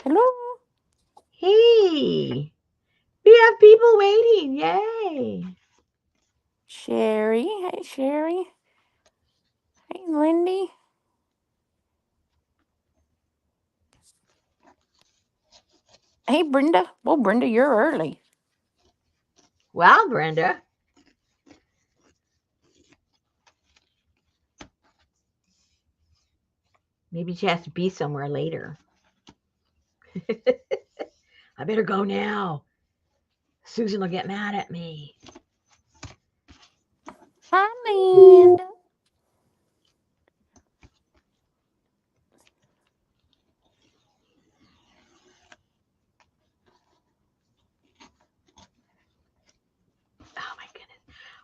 Hello. Hey, we have people waiting. Yay. Sherry. Hey, Sherry. Hey, Lindy. Hey, Brenda. Well, Brenda, you're early. Wow, Brenda. Maybe she has to be somewhere later. I better go now. Susan will get mad at me. Hi, Linda. Oh my goodness.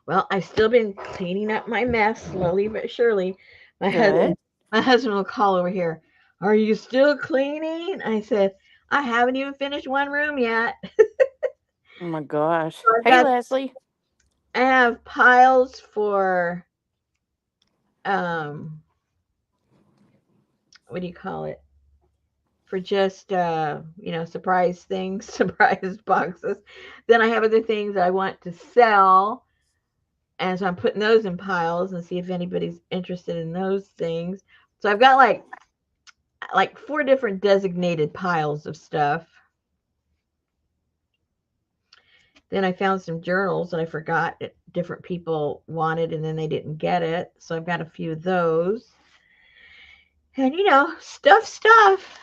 Well, I've still been cleaning up my mess slowly but surely. My Good. husband, my husband will call over here. Are you still cleaning? I said, I haven't even finished one room yet. Oh my gosh. So Hey, Leslie. I have piles for um what do you call it? For just surprise things, surprise boxes. Then I have other things I want to sell, and so I'm putting those in piles and see if anybody's interested in those things. So I've got like four different designated piles of stuff. Then I found some journals that I forgot that different people wanted and then they didn't get it. So I've got a few of those. And stuff.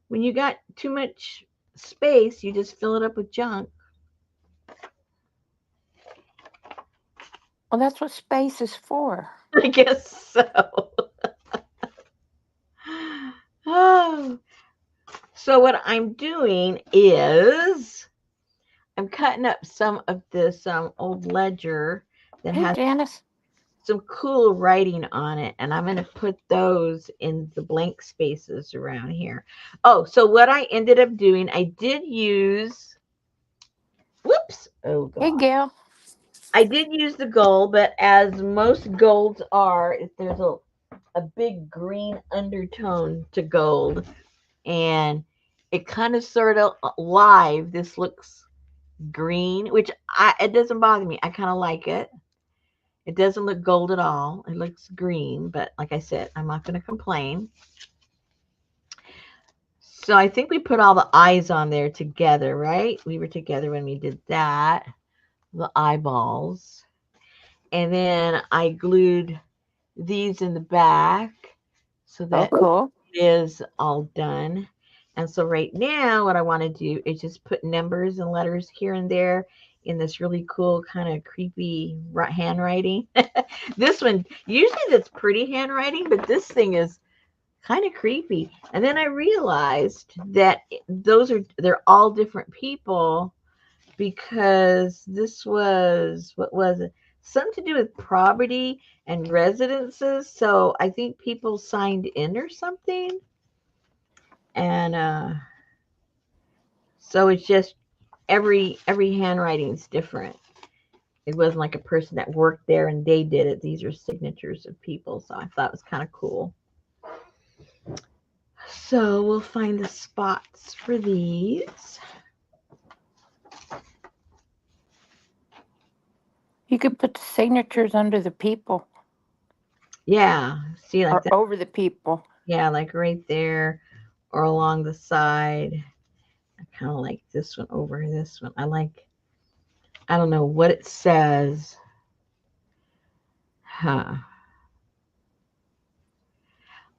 When you got too much space, you just fill it up with junk. Well, that's what space is for. I guess so. Oh. So what I'm doing is I'm cutting up some of this old ledger that Hey, has Janice. some cool writing on it, and I'm going to put those in the blank spaces around here. Oh, so what I ended up doing, I did use, whoops, oh Hey, God. Gail. I did use the gold, but as most golds are, there's a big green undertone to gold, and it kind of sort of live. This looks green, which it doesn't bother me. I kind of like it. It doesn't look gold at all. It looks green, but like I said, I'm not going to complain. So I think we put all the eyes on there together, right? We were together when we did that, the eyeballs. And then I glued these in the back so Oh, that cool. it is all done. And so right now, what I want to do is just put numbers and letters here and there in this really cool, kind of creepy handwriting. This one, usually that's pretty handwriting, but this thing is kind of creepy. And then I realized that they're all different people because this was, what was it? Something to do with property and residences. So I think people signed in or something. And so it's just every handwriting is different. It wasn't like a person that worked there and they did it. These are signatures of people. So I thought it was kind of cool. So we'll find the spots for these. You could put the signatures under the people Yeah. See, like or that. over the people. Yeah, like right there or along the side. I kind of like this one over this one. I don't know what it says. Huh.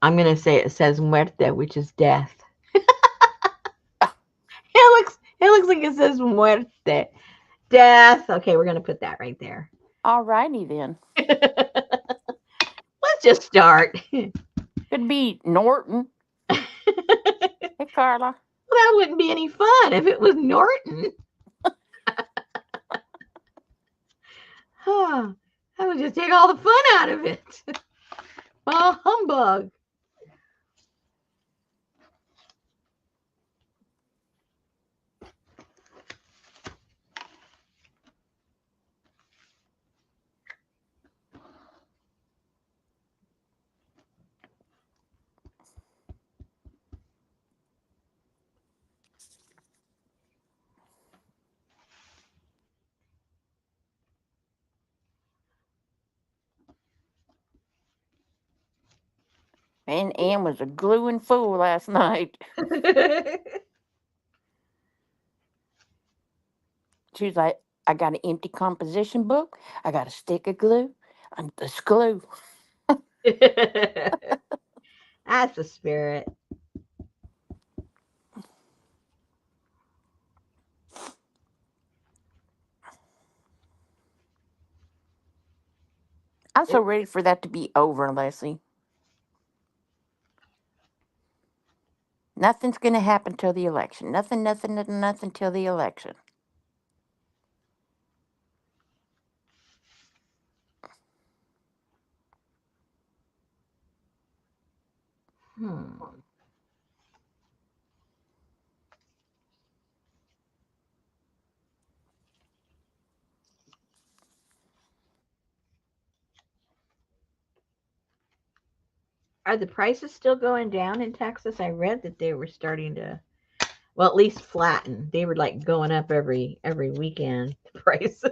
I'm going to say it says muerte, which is death. Ah, It looks like it says muerte. Death. Okay, we're going to put that right there. all righty then. Let's just start. Could be Norton. Hey, Carla. That wouldn't be any fun if it was Norton. Huh. That would just take all the fun out of it. Well, humbug. And Ann was a gluing fool last night. She was like, I got an empty composition book. I got a stick of glue. And this glue. That's the spirit. I'm so ready for that to be over, Leslie. Nothing's going to happen till the election. Nothing, nothing, nothing, nothing till the election. Hmm. Are the prices still going down in Texas? I read that they were starting to, well, at least flatten. They were like going up every weekend. The prices.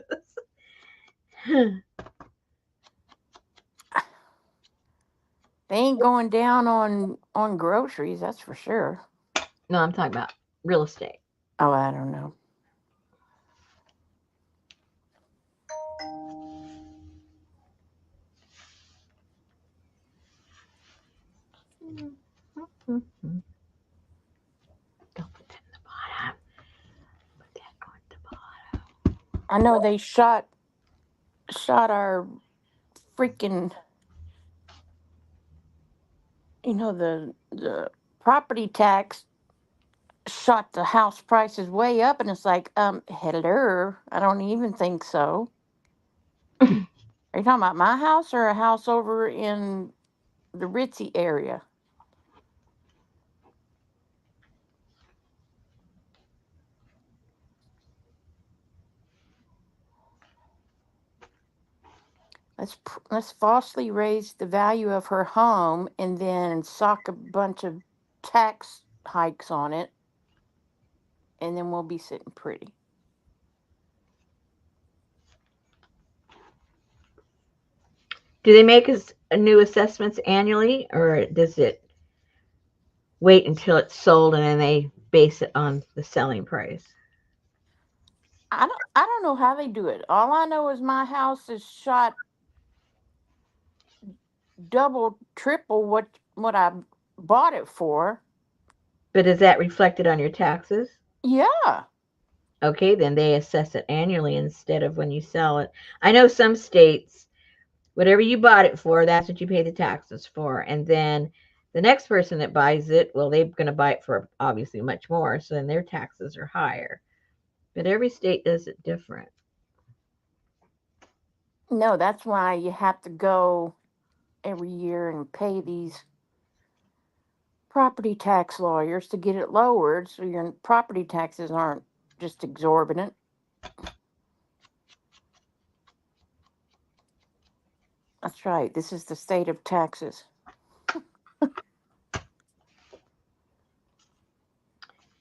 They ain't going down on groceries, that's for sure. No, I'm talking about real estate. Oh, I don't know. Don't put that in the bottom. Put that on the bottom. I know they shot our freaking, the property tax shot the house prices way up, and it's like, hello, I don't even think so. Are you talking about my house or a house over in the ritzy area? Let's falsely raise the value of her home and then sock a bunch of tax hikes on it, and then we'll be sitting pretty. Do they make us new assessments annually, or does it wait until it's sold and then they base it on the selling price? I don't know how they do it. All I know is my house is shot double, triple what I bought it for. But is that reflected on your taxes? Yeah. Okay, then they assess it annually instead of when you sell it. I know some states, whatever you bought it for, that's what you pay the taxes for. And then the next person that buys it, well, they're going to buy it for obviously much more. So then their taxes are higher. But every state does it different. No, that's why you have to go every year and pay these property tax lawyers to get it lowered so your property taxes aren't just exorbitant. That's right. This is the state of Texas.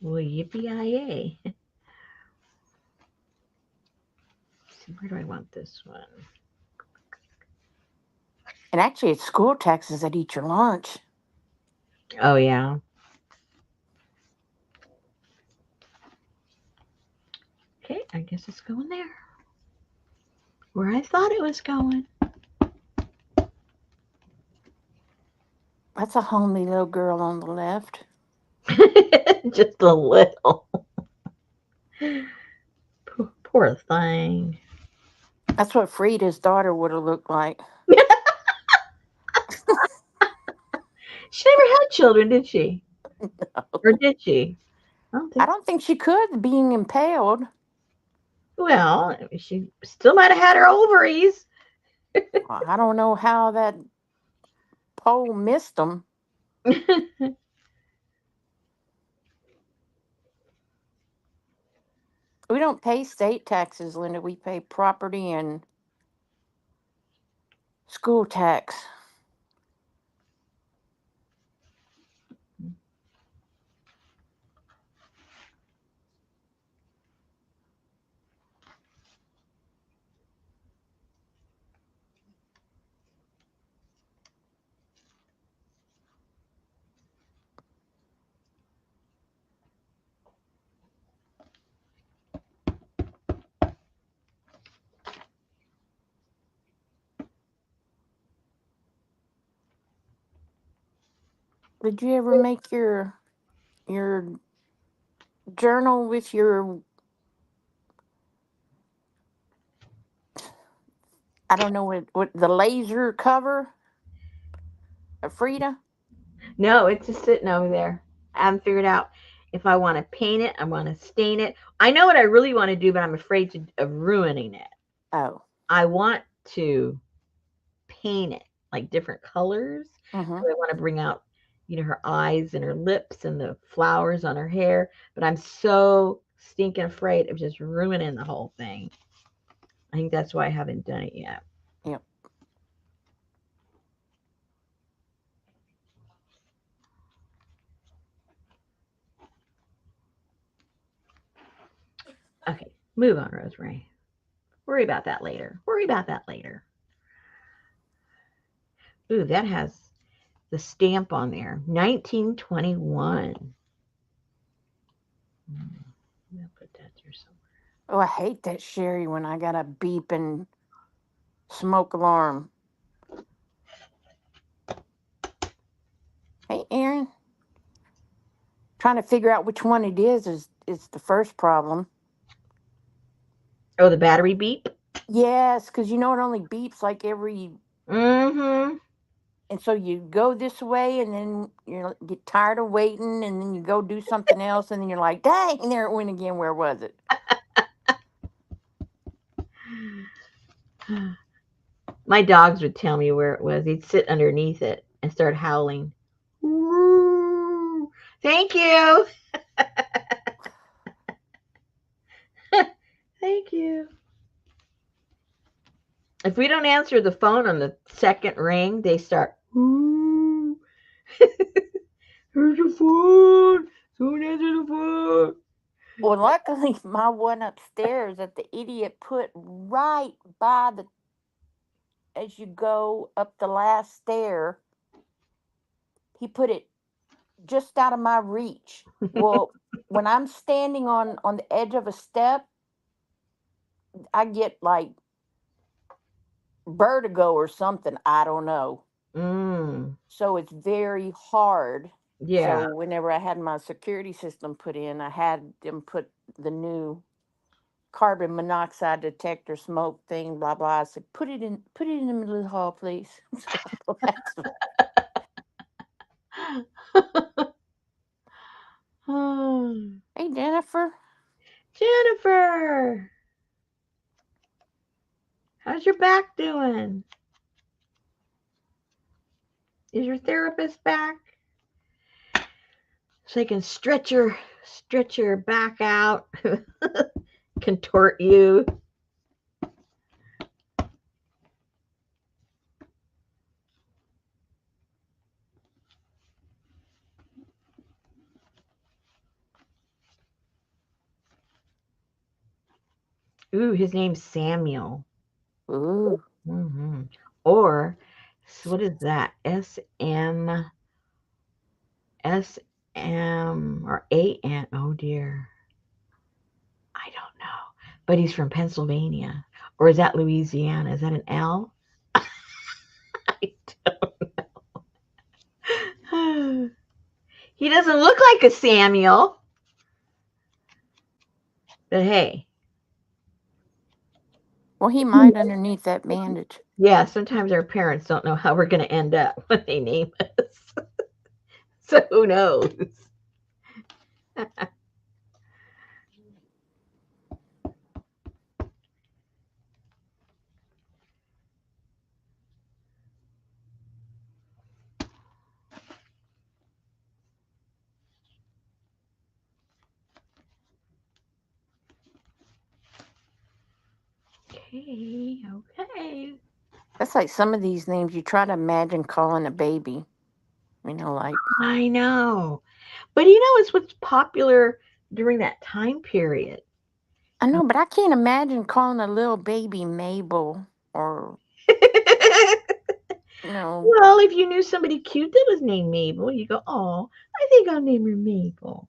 Well, yippee-yi-yay. See, where do I want this one? And actually, it's school taxes that eat your lunch. Oh, yeah. Okay, I guess it's going there. Where I thought it was going. That's a homely little girl on the left. Just a little. Poor thing. That's what Frida's daughter would have looked like. She never had children, did she? Or did she? I don't I think so. don't think she could, being impaled. Well, she still might have had her ovaries. I don't know how that pole missed them. We don't pay state taxes, Linda. We pay property and school tax. Did you ever make your journal with your, I don't know what the laser cover of Frida? No, it's just sitting over there. I haven't figured out if I want to paint it, I want to stain it. I know what I really want to do, but I'm afraid of ruining it. Oh. I want to paint it like different colors. Mm-hmm. 'Cause I want to bring out, her eyes and her lips and the flowers on her hair. But I'm so stinking afraid of just ruining the whole thing. I think that's why I haven't done it yet. Yep. Okay, move on, Rosemary. Worry about that later. Worry about that later. Ooh, that has the stamp on there. 1921. I'll put that there somewhere. Oh, I hate that Sherry when I got a beep and smoke alarm. Hey, Aaron. Trying to figure out which one it is the first problem. Oh, the battery beep? Yes, because it only beeps like every, Mm-hmm. and so you go this way, and then you get tired of waiting, and then you go do something else, and then you're like, dang, there it went again. Where was it? My dogs would tell me where it was. He'd sit underneath it and start howling. Ooh, thank you. Thank you. If we don't answer the phone on the second ring, they start, ooh, here's the phone. Don't answer the phone. Well, luckily, my one upstairs that the idiot put right by the, as you go up the last stair, he put it just out of my reach. Well, when I'm standing on the edge of a step, I get like vertigo or something. I don't know. Mm, So it's very hard. yeah. So whenever I had my security system put in, I had them put the new carbon monoxide detector smoke thing, blah blah. I said, put it in the middle of the hall, please. So that's, Oh, hey Jennifer. Jennifer, how's your back doing? Is your therapist back? So I can stretch your back out, contort you. Ooh, his name's Samuel. Ooh. Hmm. Or what is that? SM or AN. Oh dear, I don't know. But he's from Pennsylvania, or is that Louisiana? Is that an L? I don't. He doesn't look like a Samuel, but hey, Well, he might underneath that bandage. yeah. Sometimes our parents don't know how we're going to end up when they name us, so who knows? Okay, okay. That's like some of these names you try to imagine calling a baby. Like, I know, but it's what's popular during that time period. I know, but I can't imagine calling a little baby Mabel or, you know, Well, if you knew somebody cute that was named Mabel, you go, "Oh, I think I'll name her Mabel."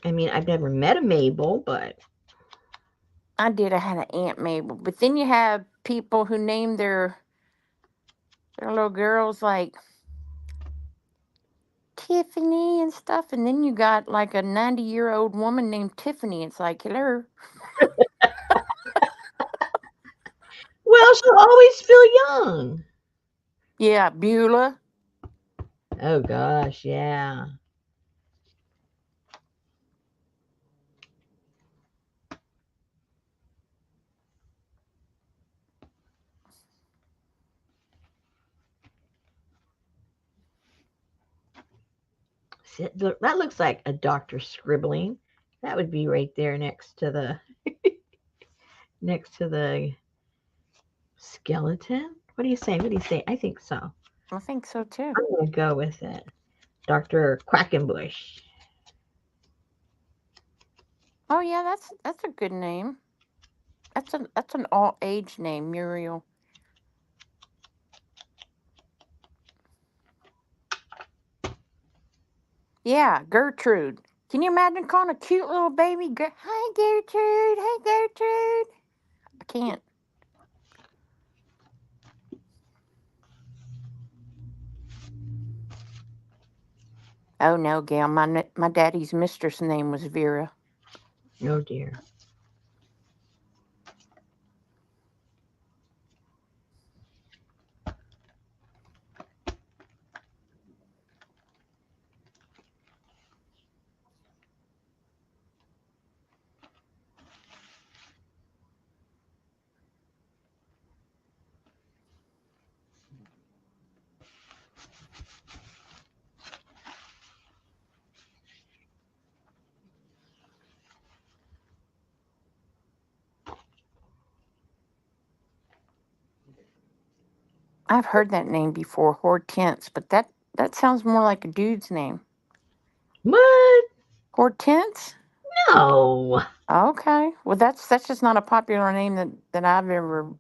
I mean, I've never met a Mabel, but I did. I had an Aunt Mabel. But then you have people who name their There are little girls like Tiffany and stuff, and then you got like a 90-year-old woman named Tiffany. It's like, hello. Well, she'll always feel young. Yeah, Beulah. Oh gosh, yeah. That looks like a doctor scribbling. That would be right there next to the skeleton. What do you say? What do you say? I think so. I think so too. I'm gonna go with it. Dr. Quackenbush. Oh yeah, that's a good name. That's an all age name, Muriel. Yeah, Gertrude. Can you imagine calling a cute little baby? Hi, Gertrude. Hey, Gertrude. I can't. Oh no, Gail. My daddy's mistress name was Vera. Oh dear. I've heard that name before, Hortense, but that sounds more like a dude's name. What? Hortense? No. Okay. Well, that's just not a popular name that I've ever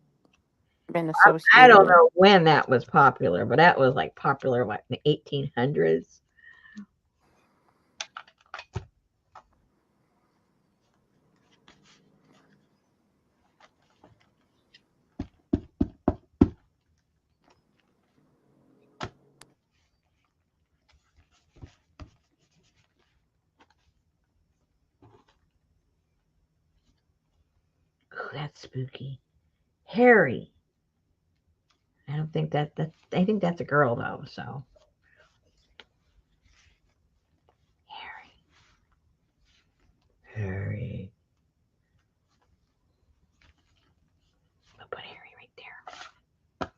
been I associated don't with. know when that was popular, but that was like popular like in the 1800s. Oh, that's spooky. Harry. I don't think that I think that's a girl though, so Harry. Harry. I'll put Harry right there.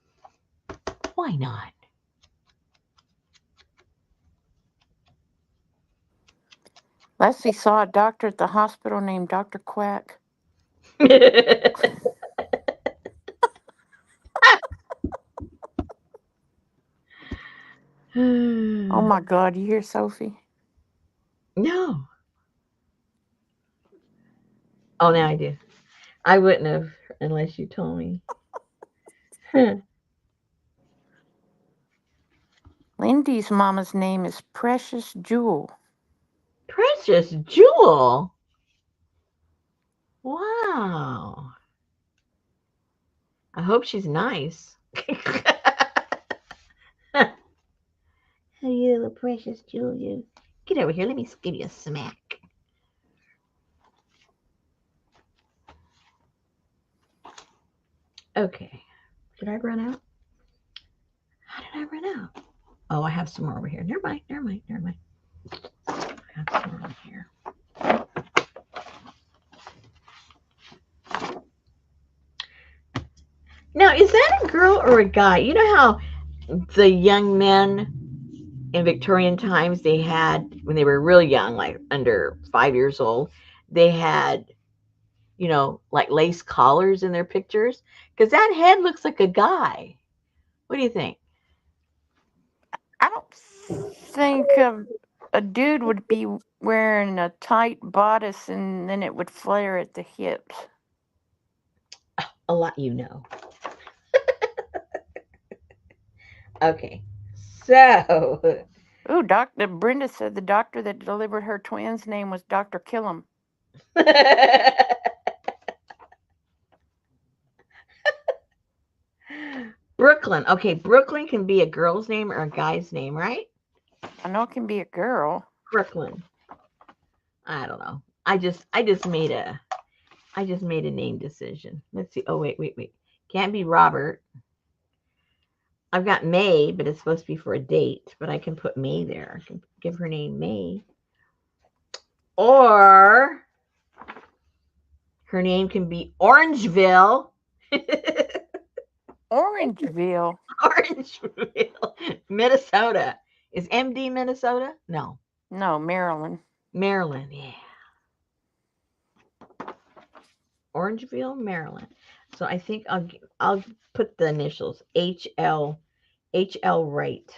Why not? Leslie saw a doctor at the hospital named Dr. Quack. Oh my God, you hear Sophie? No. Oh, now I do. I wouldn't have unless you told me. Lindy's mama's name is Precious Jewel. Precious Jewel. Wow. I hope she's nice. How you little precious jewel, you. Get over here. Let me give you a smack. Okay. Did I run out? How did I run out? Oh, I have some more over here. Never mind. Never mind. Never mind. I have some more over here. Now, is that a girl or a guy? You know how the young men in Victorian times they had when they were really young, like under 5 years old, they had like lace collars in their pictures because that head looks like a guy. What do you think? I don't think a dude would be wearing a tight bodice and then it would flare at the hips. A lot, you know. Okay, so Ooh, Doctor Brenda said the doctor that delivered her twins' name was Dr. Killam. Brooklyn. Okay, Brooklyn can be a girl's name or a guy's name, right? I know it can be a girl. Brooklyn. I don't know. I just made a name decision. Let's see. Oh wait. Can't be Robert. I've got May, but it's supposed to be for a date. But I can put May there. I can give her name May. Or her name can be Orangeville. Orangeville. Orangeville, Minnesota. Is MD Minnesota? No. No, Maryland. Maryland, yeah. Orangeville, Maryland. So I think I'll put the initials HL Wright.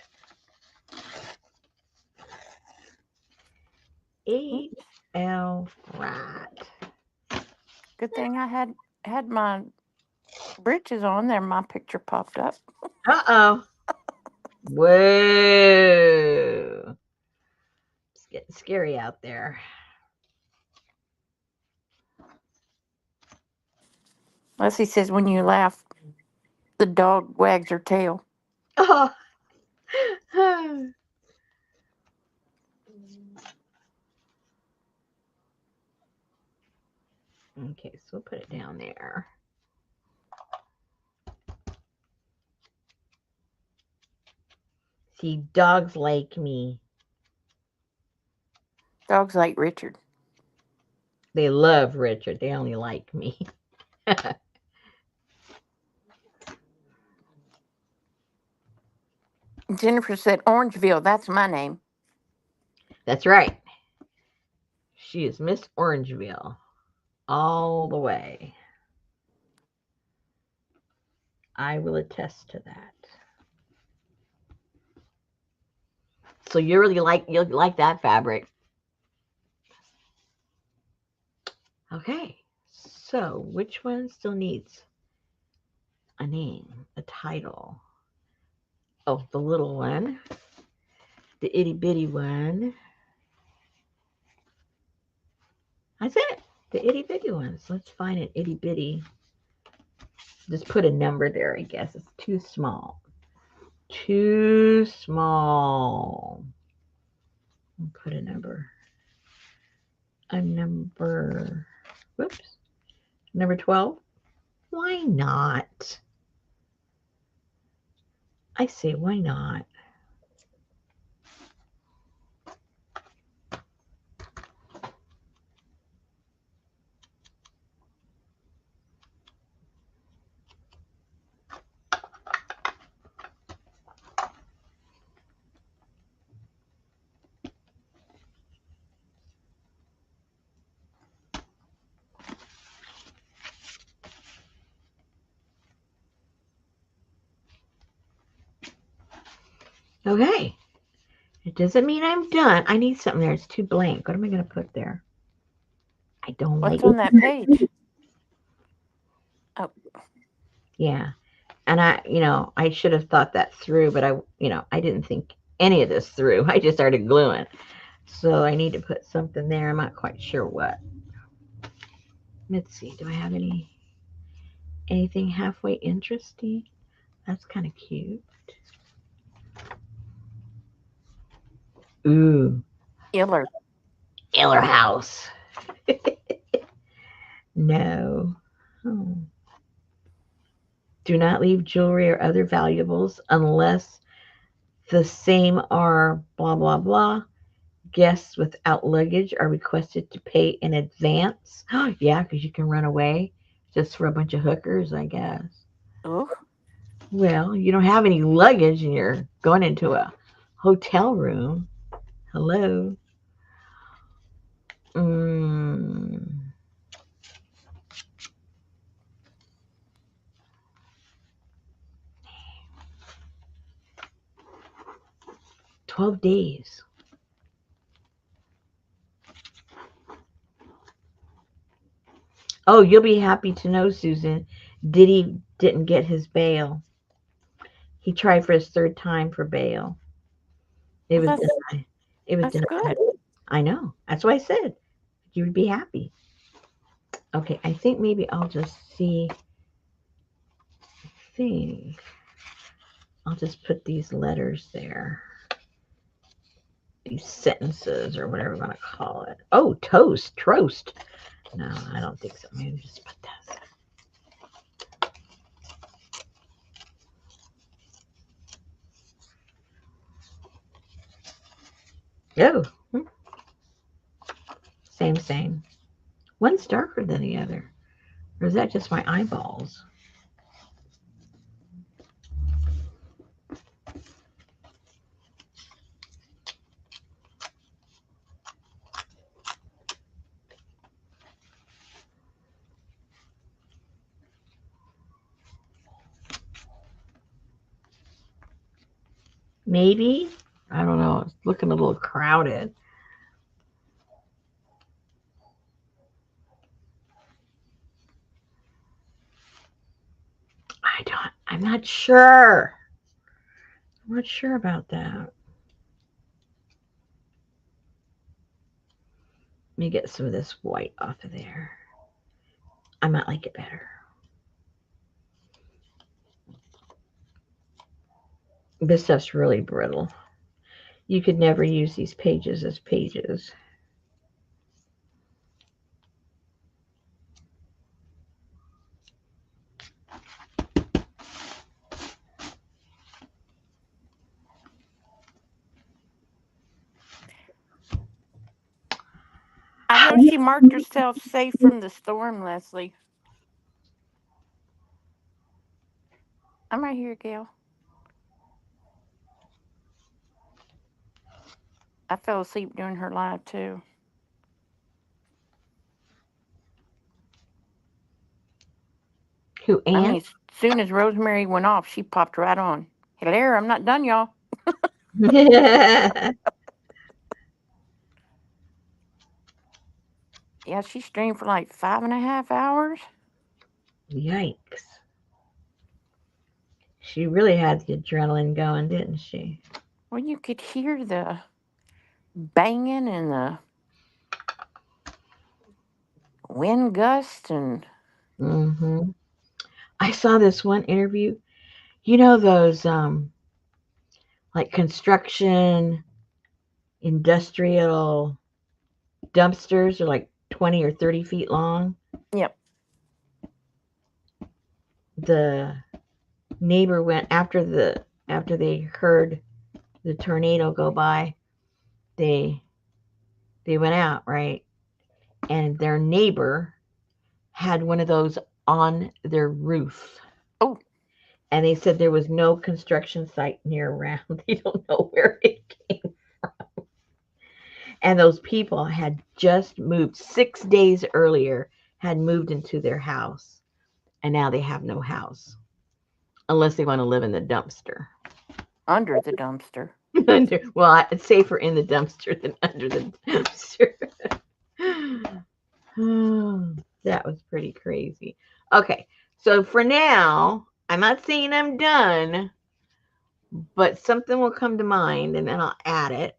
HL Wright. Good thing I had my britches on there. My picture popped up. Uh-oh. Whoa. It's getting scary out there. Leslie says when you laugh, the dog wags her tail. Oh. Okay, so we'll put it down there. See, dogs like me. Dogs like Richard. They love Richard. They only like me. Jennifer said Orangeville. That's my name. That's right. She is Miss Orangeville all the way. I will attest to that. So you like that fabric. Okay. So which one still needs a name, a title? Oh, the little one. The itty bitty one. That's it. The itty bitty ones. Let's find an itty bitty. Just put a number there, I guess. It's too small. Too small. Put a number. Whoops. Number 12. Why not? I say, why not? Okay. It doesn't mean I'm done. I need something there. It's too blank. What am I going to put there? I don't like What's on that page? Oh, Yeah. And I should have thought that through, but I didn't think any of this through. I just started gluing. So I need to put something there. I'm not quite sure what. Let's see. Do I have anything halfway interesting? That's kind of cute. Ooh, Iller. Iller House. No. Oh. Do not leave jewelry or other valuables unless the same are blah, blah, blah. Guests without luggage are requested to pay in advance. Yeah, because you can run away just for a bunch of hookers, I guess. Ooh. Well, you don't have any luggage and you're going into a hotel room. Hello. Mm. 12 days. Oh, you'll be happy to know, Susan, Diddy didn't get his bail. He tried for his third time for bail. It Well, was denied. It was that's denied. good. I know. That's why I said you would be happy. Okay, I think maybe I'll just see. Think. I'll just put these letters there. These sentences or whatever you want to call it. Oh, toast. Troast. No, I don't think so. Maybe just put this. Oh, same. One's darker than the other. Or is that just my eyeballs? Maybe. I don't know. It's looking a little crowded. I'm not sure. I'm not sure about that. Let me get some of this white off of there. I might like it better. This stuff's really brittle. You could never use these pages as pages. I know she marked herself safe from the storm, Leslie. I'm right here, Gail. I fell asleep during her live, too. Who, I Anne? mean, as soon as Rosemary went off, she popped right on. Hello, I'm not done, y'all. Yeah, she streamed for like 5.5 hours. Yikes. She really had the adrenaline going, didn't she? Well, you could hear the banging and the wind gusts and Mm-hmm. I saw this one interview. You know those like construction industrial dumpsters are like 20 or 30 feet long. yep. The neighbor went after they heard the tornado go by. They they went out, right? And their neighbor had one of those on their roof. Oh, And they said there was no construction site near around. They don't know where it came. And those people had just moved 6 days earlier, had moved into their house, and now they have no house unless they want to live in the dumpster. under the dumpster. Well, it's safer in the dumpster than under the dumpster. That was pretty crazy. Okay, so for now, I'm not saying I'm done, but something will come to mind and then I'll add it.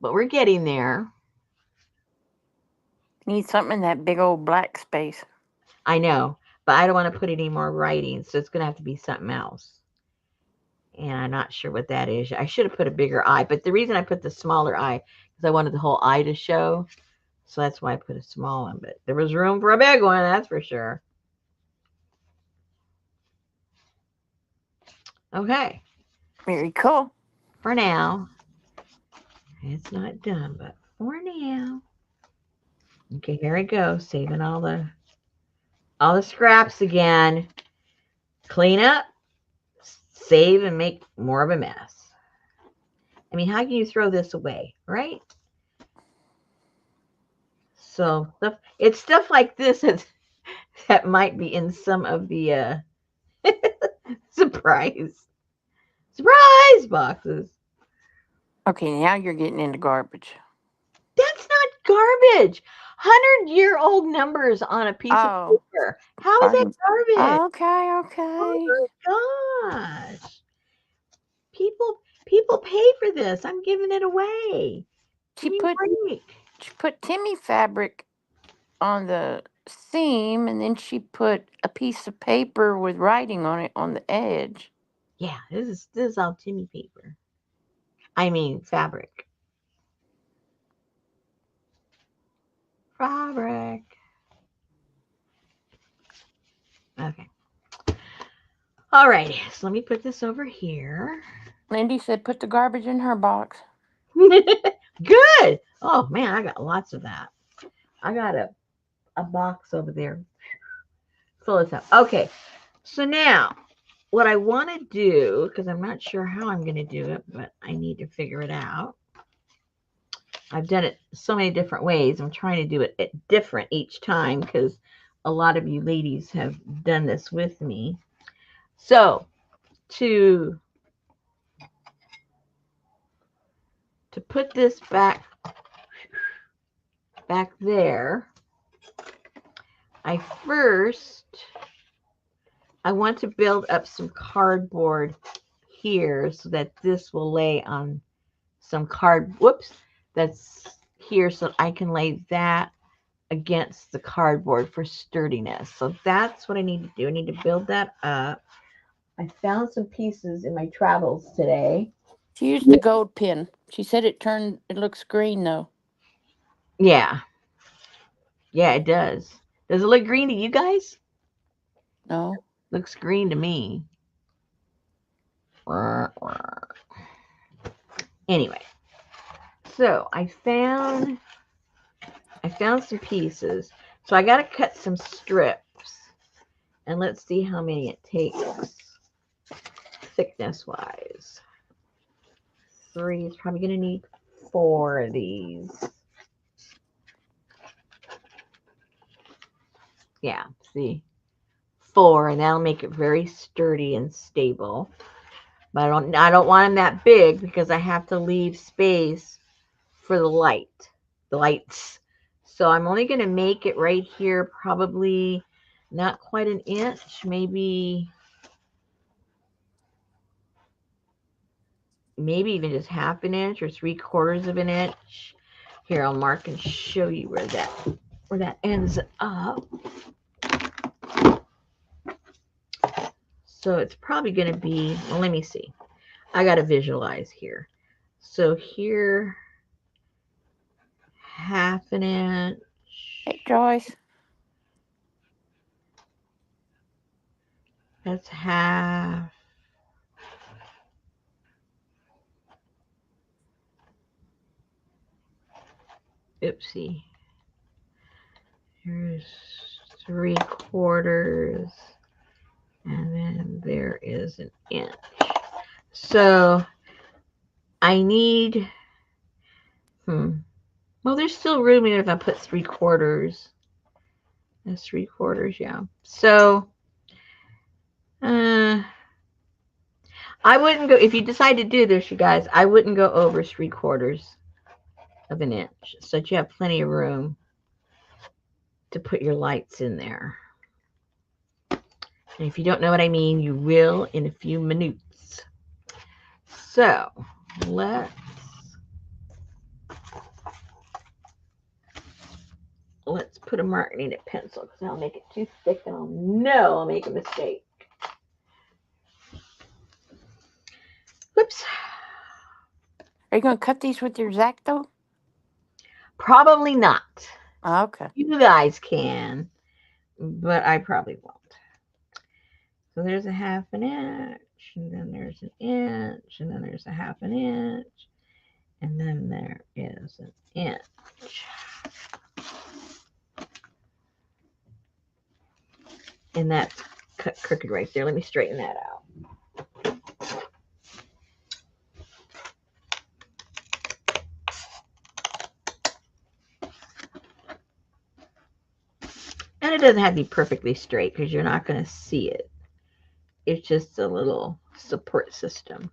But we're getting there. Need something in that big old black space. I know, but I don't want to put any more writing, so it's going to have to be something else. And I'm not sure what that is. I should have put a bigger eye, but the reason I put the smaller eye is I wanted the whole eye to show. So that's why I put a small one, but there was room for a big one, that's for sure. Okay. Very cool. For now, it's not done, but for now. Okay, here I go, saving all the scraps again. Clean up, save, and make more of a mess. I mean, how can you throw this away, right? So it's stuff like this that might be in some of the surprise boxes. Okay, now you're getting into garbage. That's not garbage. 100-year-old numbers on a piece of Oh, paper. How is that pardon. garbage? Okay, Oh okay. my gosh. People pay for this. I'm giving it away. She Give me put a break. she put Timmy fabric on the seam, and then she put a piece of paper with writing on it on the edge. Yeah, this is all Timmy paper. I mean fabric. Fabric. Okay. Alrighty, so let me put this over here. Lindy said put the garbage in her box. Good. Oh man, I got lots of that. I got a box over there. Fill this up. Okay, so now what I want to do, because I'm not sure how I'm going to do it, but I need to figure it out. I've done it so many different ways. I'm trying to do it different each time because a lot of you ladies have done this with me. So to put this back there, I want to build up some cardboard here so that this will lay on some that's here, so I can lay that against the cardboard for sturdiness. So that's what I need to do. I need to build that up. I found some pieces in my travels today. She used the gold pin. She said it looks green though. Yeah. Yeah, it does. Does it look green to you guys? No. Looks green to me. Anyway, so I found some pieces. So I got to cut some strips. And let's see how many it takes thickness wise. 3 is probably going to need 4 of these. Yeah, see, 4, and that'll make it very sturdy and stable. But I don't want them that big because I have to leave space for the lights. So I'm only going to make it right here, probably not quite an inch, maybe even just half an inch or 3/4 of an inch. Here, I'll mark and show you where that ends up. So it's probably going to be, well, let me see. I got to visualize here. So here, half an inch. Hey, Joyce. That's half. Oopsie. Here's 3/4. And then there is an inch. So I need, well, there's still room even if I put 3/4. That's 3/4, yeah. So I wouldn't go, if you decide to do this, you guys, I wouldn't go over 3/4 of an inch, so that you have plenty of room to put your lights in there. And if you don't know what I mean, you will in a few minutes. So let's put a mark. I need a pencil because I'll make it too thick and I'll know I'll make a mistake. Whoops. Are you going to cut these with your X-Acto? Probably not. Okay. You guys can, but I probably won't. So there's a half an inch, and then there's an inch, and then there's a half an inch, and then there is an inch. And that's cut crooked right there. Let me straighten that out. And it doesn't have to be perfectly straight because you're not going to see it. It's just a little support system.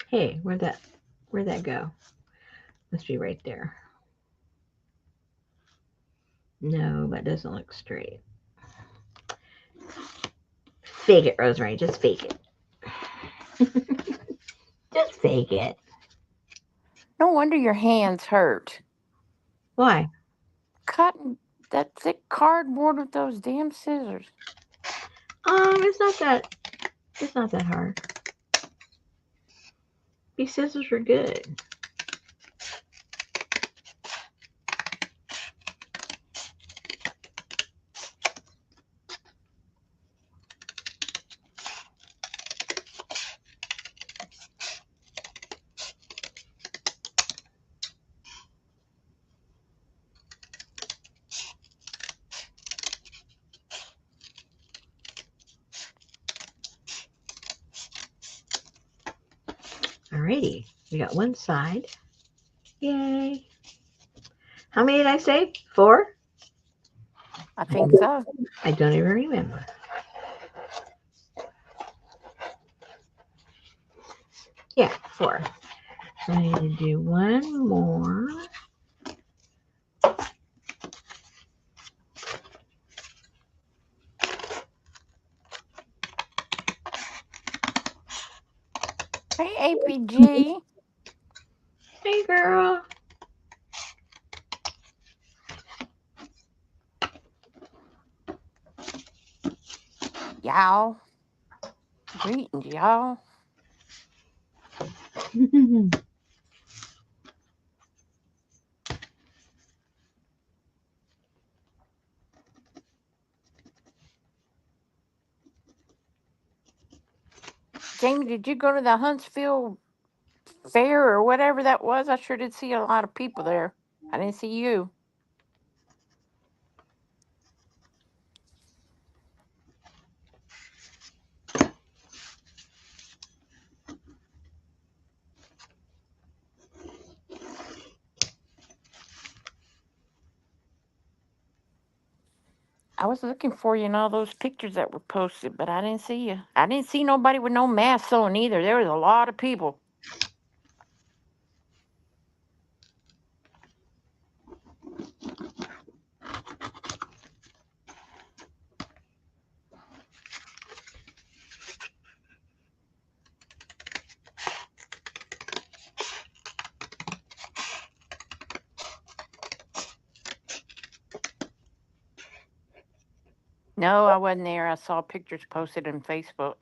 Hey, where'd that go? Must be right there. No, that doesn't look straight. Fake it, Rosemary. Just fake it. Just fake it. No wonder your hands hurt. Why? Cutting that thick cardboard with those damn scissors. It's not that. It's not that hard. These scissors are good. Alrighty, we got one side. Yay. How many did I say? 4? I think so. I don't even remember. Yeah, 4. So I need to do one more. Hey, APG. Hey, girl. Y'all. Greetings, y'all. Jamie, did you go to the Huntsville Fair or whatever that was? I sure did see a lot of people there. I didn't see you. I was looking for you in all those pictures that were posted, but I didn't see you. I didn't see nobody with no mask on either. There was a lot of people. No, I wasn't there. I saw pictures posted on Facebook.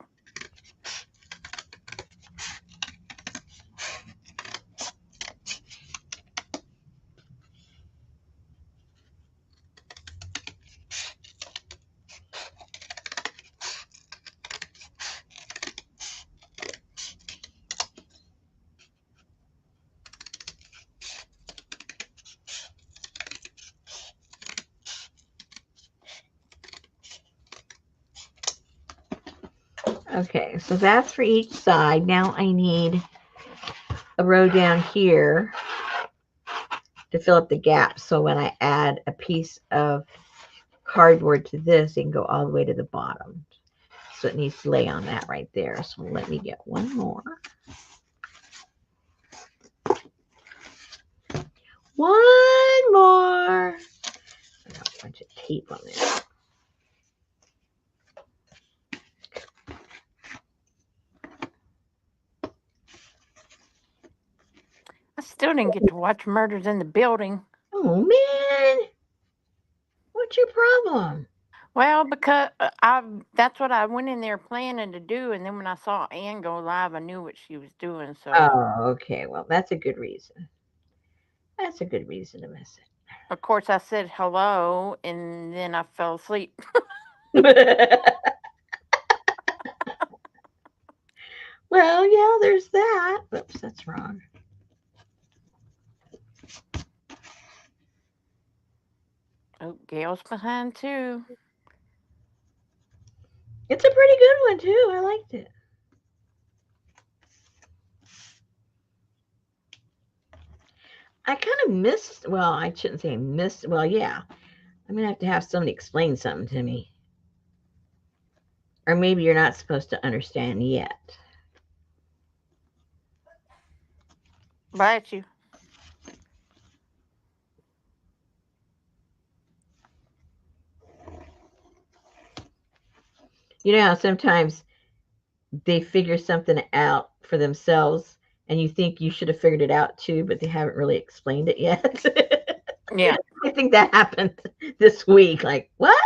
Okay, so that's for each side. Now I need a row down here to fill up the gap. So when I add a piece of cardboard to this, it can go all the way to the bottom. So it needs to lay on that right there. So let me get one more. One more. I got a bunch of tape on there. I still didn't get to watch Murders in the Building. Oh man, what's your problem? Well, because that's what I went in there planning to do, and then when I saw Ann go live, I knew what she was doing. So, Oh, okay. Well, that's a good reason. That's a good reason to miss of course, I said hello, and then I fell asleep. it. Well, yeah, there's that. Oops, that's wrong. Oh, Gail's behind too. It's a pretty good one too. I liked it. I kind of missed. Well, I shouldn't say missed. Well, yeah. I'm gonna have somebody explain something to me, or maybe you're not supposed to understand yet. Bite you. You know how sometimes they figure something out for themselves and you think you should have figured it out too, but they haven't really explained it yet. Yeah. I think that happened this week. Like, what?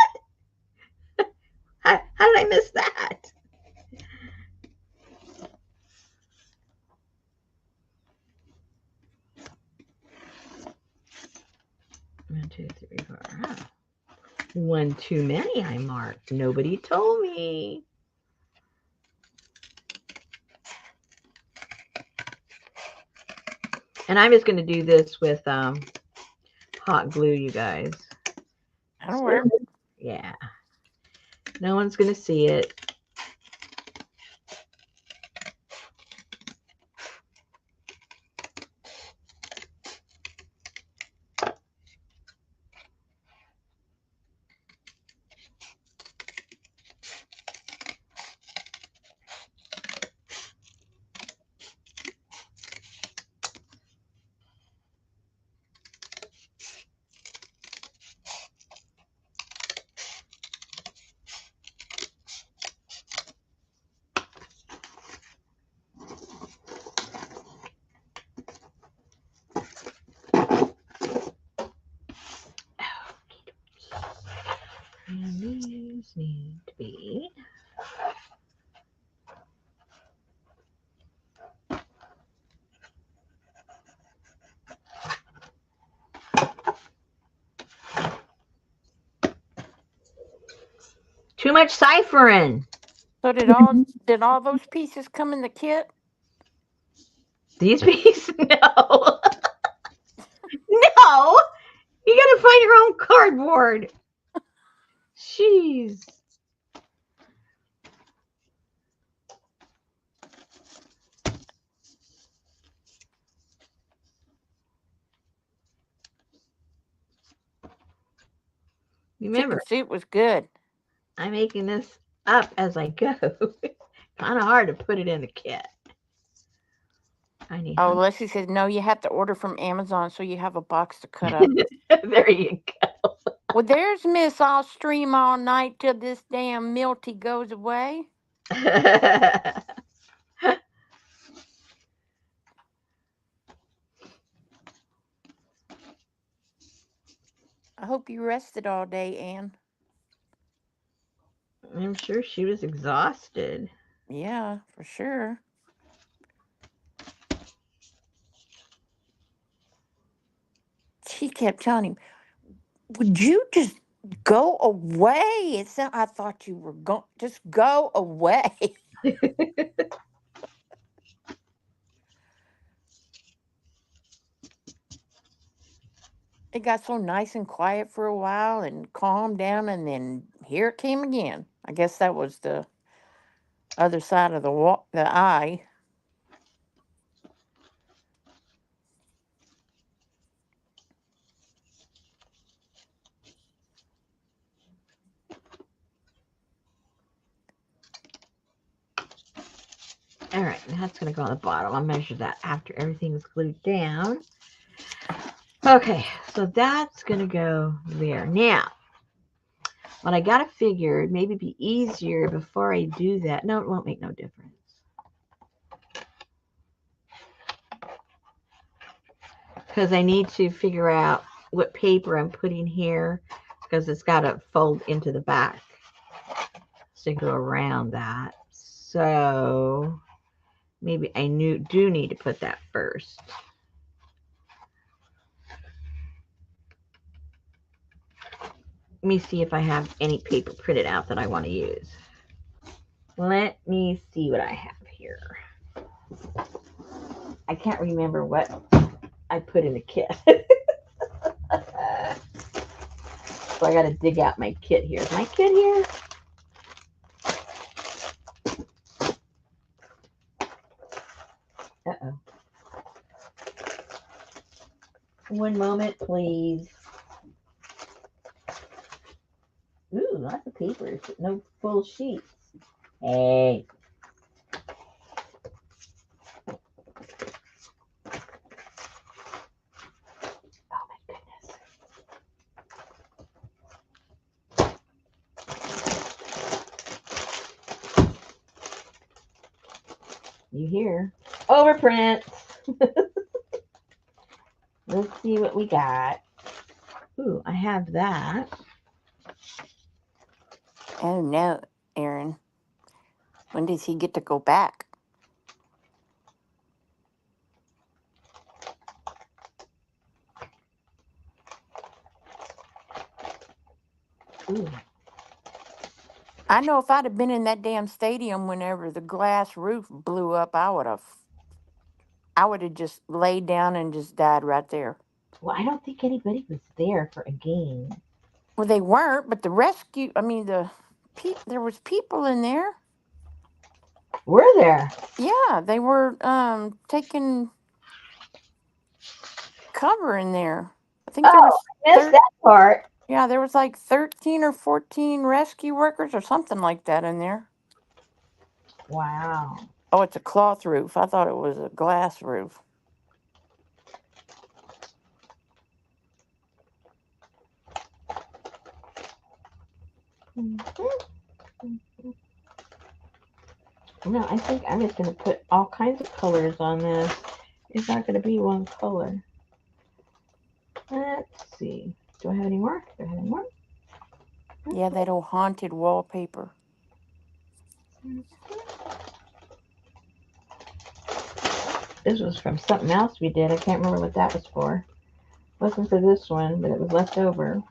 How did I miss that? One, two, three, four. Oh. One too many I marked. Nobody told me. And I'm just going to do this with hot glue, you guys. That'll work. Yeah. No one's going to see it. And these need to be too much ciphering. So did all those pieces come in the kit? These pieces? No. No. You got to find your own cardboard. Jeez. Chicken Remember, soup was good. I'm making this up as I go. Kind of hard to put it in the kit. I need Oh, Leslie said no. You have to order from Amazon so you have a box to cut up. There you go. Well, there's Miss. I'll stream all night till this damn Milty goes away. I hope you rested all day, Anne. I'm sure she was exhausted. Yeah, for sure. She kept telling him, "Would you just go away?" I thought you were going. Just go away. It got so nice and quiet for a while and calmed down, and then here it came again. I guess that was the other side of the eye. All right, that's going to go on the bottom. I'll measure that after everything's glued down. Okay, so that's going to go there. Now, what I got to figure, maybe be easier before I do that. No, it won't make no difference. Because I need to figure out what paper I'm putting here because it's got to fold into the back to go around that. So maybe I do need to put that first. Let me see if I have any paper printed out that I want to use. Let me see what I have here. I can't remember what I put in the kit. So I got to dig out my kit here. Is my kit here? Uh-oh. One moment, please. Ooh, lots of papers, but no full sheets. Hey. You hear? Overprint. Let's see what we got. Ooh, I have that. Oh no, Aaron. When does he get to go back? Ooh. I know if I'd have been in that damn stadium whenever the glass roof blew up, I would have just laid down and just died right there. Well, I don't think anybody was there for a game. Well, they weren't, but the rescue, I mean, there was people in there. Were there? Yeah, they were taking cover in there. I think there Oh, was I missed that part. yeah, there was like 13 or 14 rescue workers or something like that in there. Wow. Oh, it's a cloth roof. I thought it was a glass roof. No, I think I'm just going to put all kinds of colors on this. It's not going to be one color. Let's see. Do I have any more? Do I have any more? Yeah, that old haunted wallpaper. This was from something else we did. I can't remember what that was for. It wasn't for this one, but it was left over.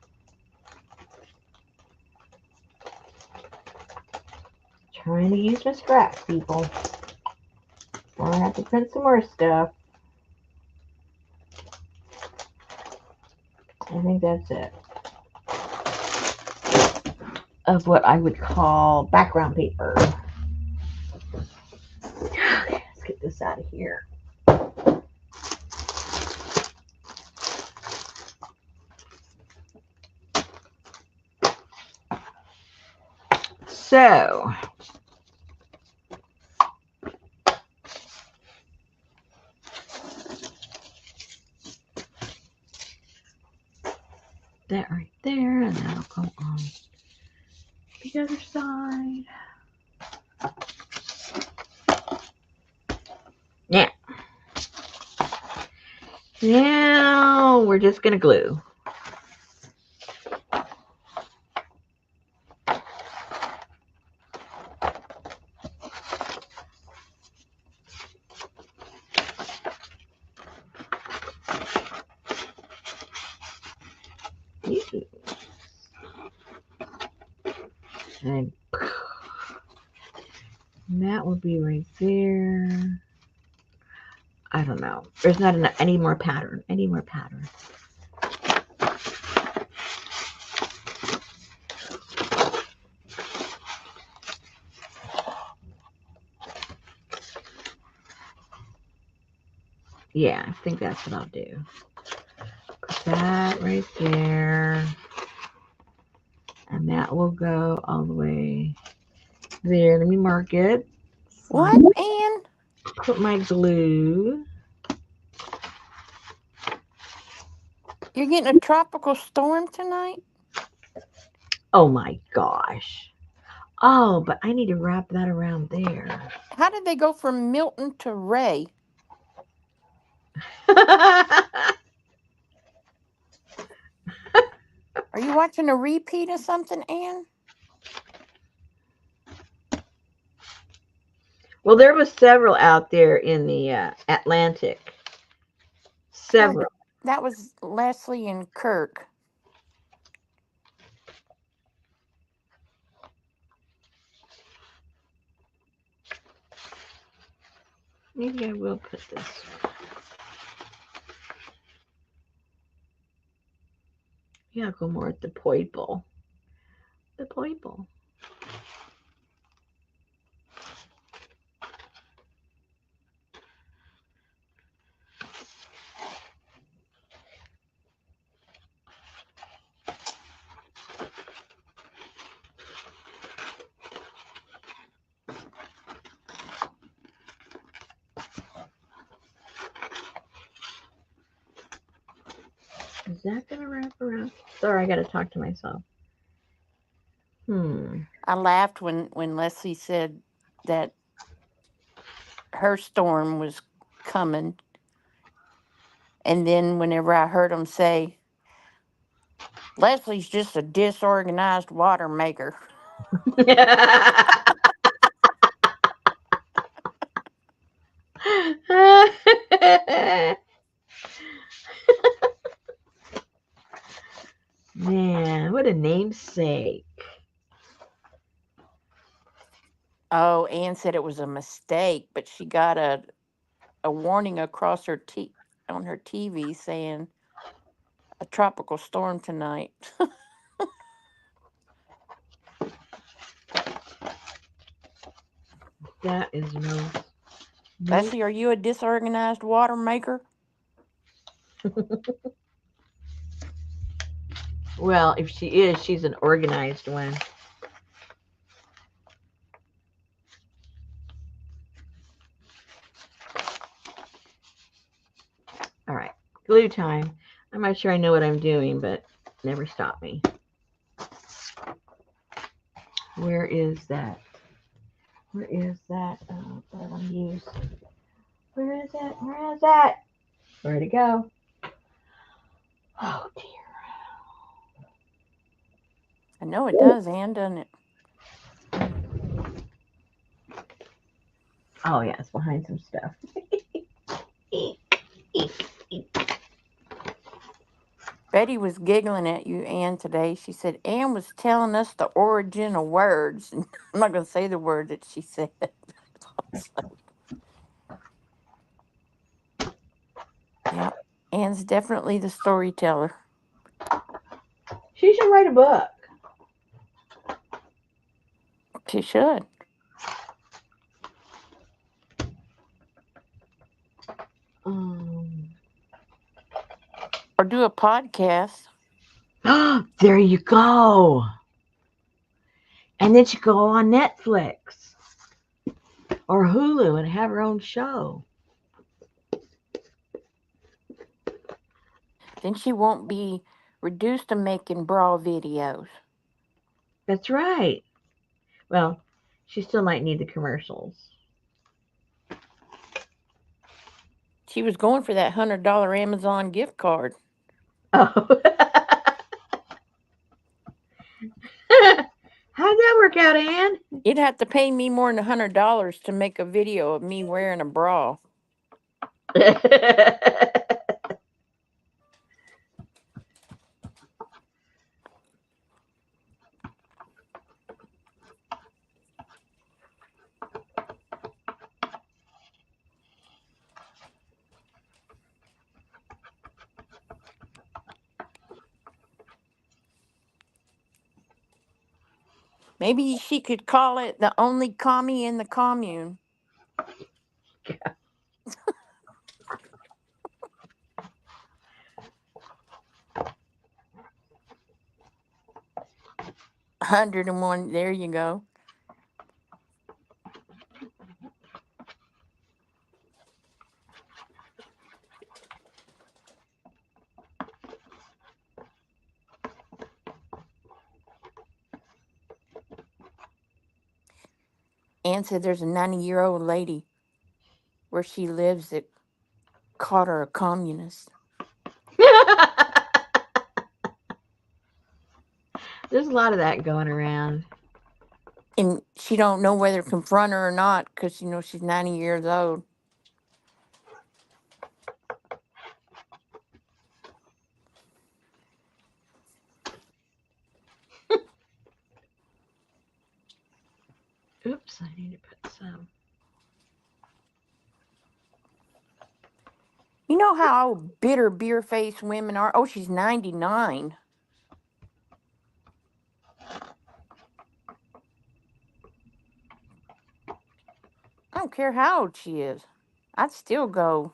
Trying to use my scraps, people. Or I have to print some more stuff. I think that's it. Of what I would call background paper. Okay, let's get this out of here. So, that right there, and that'll go on the other side. Now, we're just going to glue. And that would be right there. I don't know. There's not any more pattern. Any more pattern. Yeah, I think that's what I'll do. Put that right there. And that will go all the way there. Let me mark it. What, Ann? Put my glue. You're getting a tropical storm tonight? Oh my gosh. Oh, but I need to wrap that around there. How did they go from Milton to Ray? Are you watching a repeat of something, Ann? Well, there was several out there in the Atlantic. Oh, Several. that was Leslie and Kirk. Maybe I will put this. Yeah, I'll go more at the purple. The purple. Is that gonna wrap around? Sorry, I gotta talk to myself. I laughed when Leslie said that her storm was coming. And then whenever I heard them say, Leslie's just a disorganized water maker. Man, what a namesake. Oh, Ann said it was a mistake, but she got a warning across her on her TV saying a tropical storm tonight. That is no. Leslie, are you a disorganized water maker? Well, if she is, she's an organized one. All right, glue time. I'm not sure I know what I'm doing, but never stop me. Where is that? Where is that? That I want to use. Where is it? Where is it? Where'd it go? Oh dear. I know it does, Ann, doesn't it? Oh yeah, it's behind some stuff. Eek, eek, eek. Betty was giggling at you, Ann, today. She said Ann was telling us the origin of words. And I'm not going to say the word that she said. Yeah, Ann's definitely the storyteller. She should write a book. She should. Um. Or do a podcast. There you go. And then she go on Netflix or Hulu and have her own show. Then she won't be reduced to making bra videos. That's right. Well, she still might need the commercials. She was going for that $100 Amazon gift card. Oh. How'd that work out, Ann? You'd have to pay me more than $100 to make a video of me wearing a bra. Maybe she could call it the only commie in the commune. $101. There you go. Ann said there's a 90-year-old lady where she lives that called her a communist. There's a lot of that going around. And she don't know whether to confront her or not because, she's 90 years old. Oops, I need to put some. You know how bitter beer-faced women are? Oh, she's 99. I don't care how old she is. I'd still go.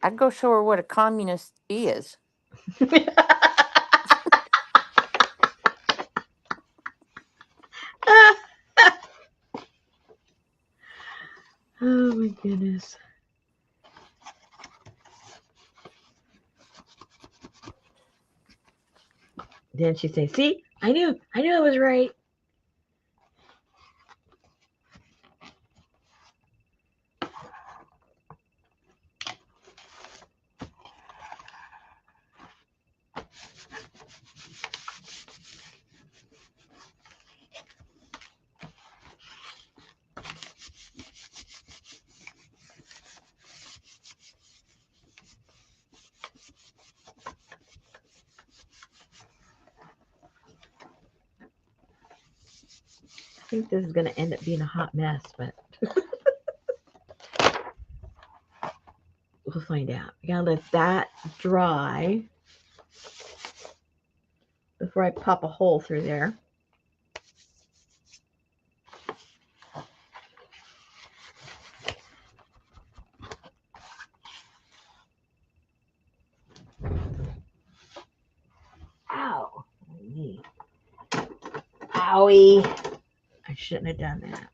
I'd go show her what a communist is. Oh my goodness. Then she say, "See, I knew I was right." think this is going to end up being a hot mess, but we'll find out. I gotta let that dry before I pop a hole through there. Ow. Owie. I shouldn't have done that.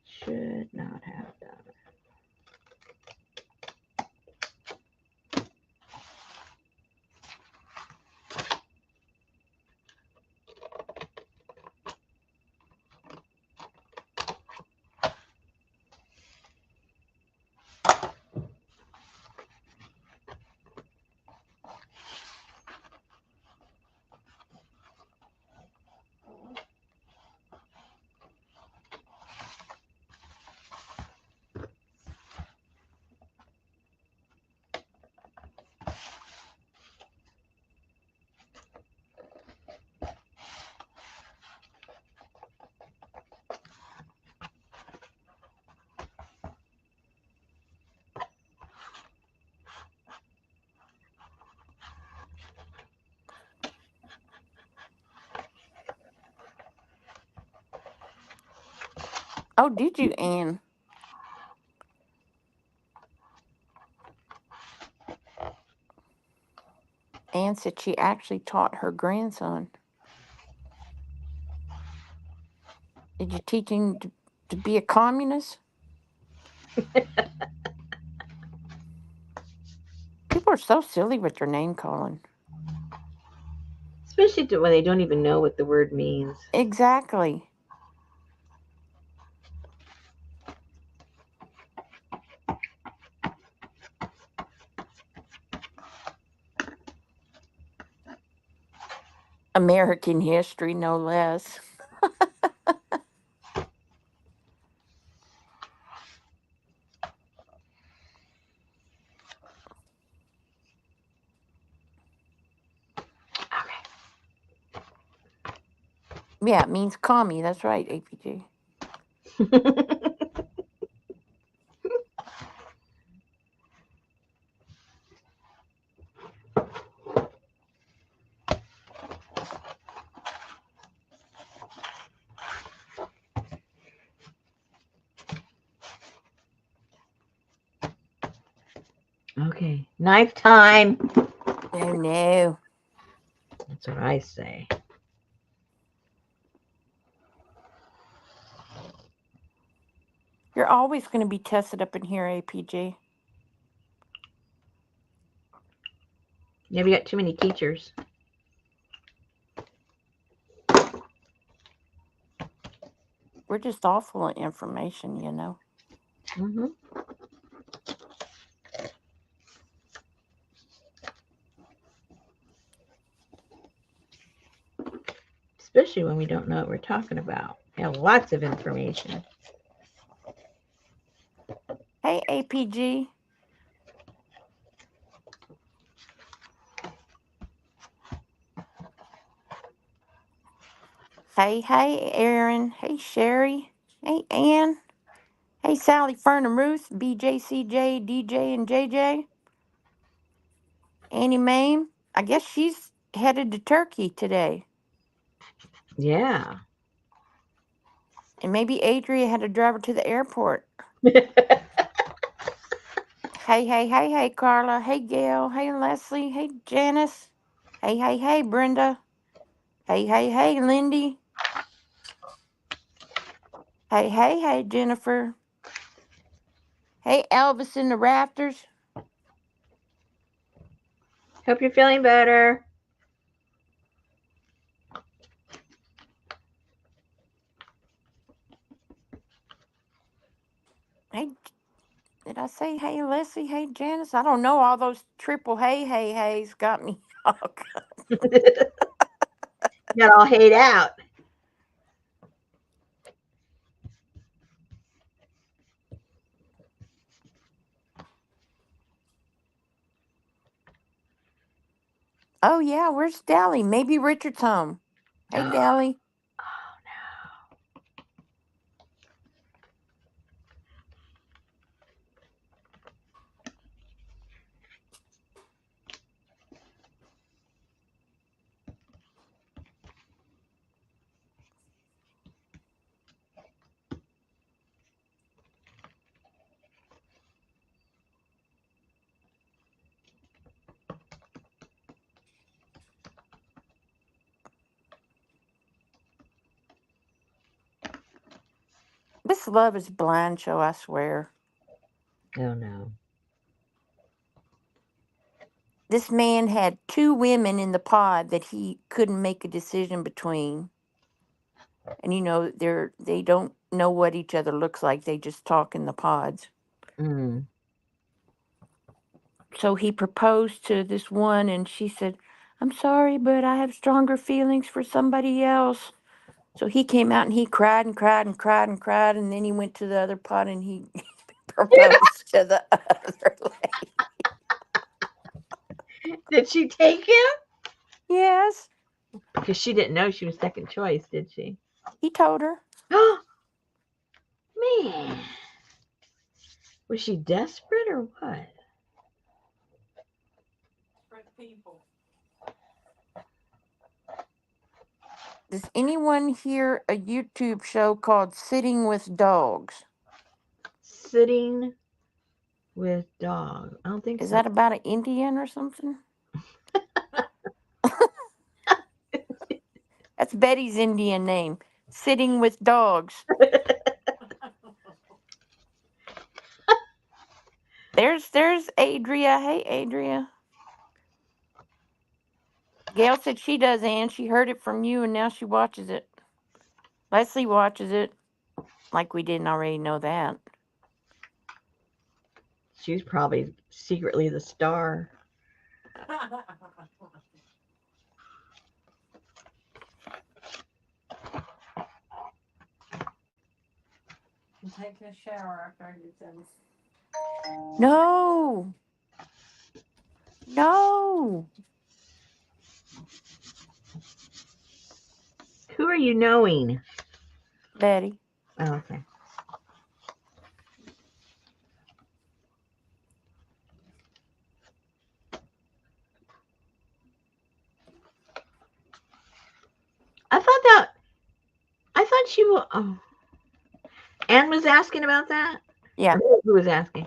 Should not have done it. Oh, did you, Anne? Anne said she actually taught her grandson. Did you teach him to be a communist? People are so silly with their name calling. Especially when they don't even know what the word means. Exactly. American history, no less. Yeah, it means commie. That's right, APG. Okay, knife time. Oh, no. That's what I say. You're always going to be tested up in here, APG. Maybe got too many teachers. We're just all full of information, you know. Mm-hmm. Especially when we don't know what we're talking about. We have lots of information. Hey, APG. Hey, Aaron. Hey, Sherry. Hey, Ann. Hey, Sally, Fern, and Ruth. BJ, CJ, DJ, and JJ. Annie Mame. I guess she's headed to Turkey today. Yeah. And maybe Adria had to drive her to the airport. Hey, Carla. Hey, Gail. Hey, Leslie. Hey, Janice. Hey, Brenda. Hey, Lindy. Hey, Jennifer. Hey, Elvis in the rafters. Hope you're feeling better. Hey, did I say hey, Leslie? Hey, Janice? I don't know. All those triple heys got me. Got all hayed out. Oh, yeah. Where's Dally? Maybe Richard's home. Hey, Dally. This Love is Blind show, I swear. Oh no. This man had two women in the pod that he couldn't make a decision between. And they don't know what each other looks like. They just talk in the pods. Mm. So he proposed to this one, and she said, "I'm sorry, but I have stronger feelings for somebody else." So he came out and he cried and cried and cried and cried, and then he went to the other pod and he proposed to the other lady. Did she take him? Yes, Because she didn't know she was second choice, did she? he told her. Man. Was she desperate or what? People. Does anyone hear a YouTube show called Sitting with Dogs? Sitting with dog. I don't think Is so. that about an Indian or something? That's Betty's Indian name. Sitting with Dogs. There's Adria. Hey, Adria. Gail said she does, and she heard it from you, and now she watches it. Leslie watches it, like we didn't already know that. She's probably secretly the star. Take a shower after I get done. No, no. Who are you knowing? Betty. Oh, okay. I thought she was. Oh. Anne was asking about that? Yeah. Or who was asking?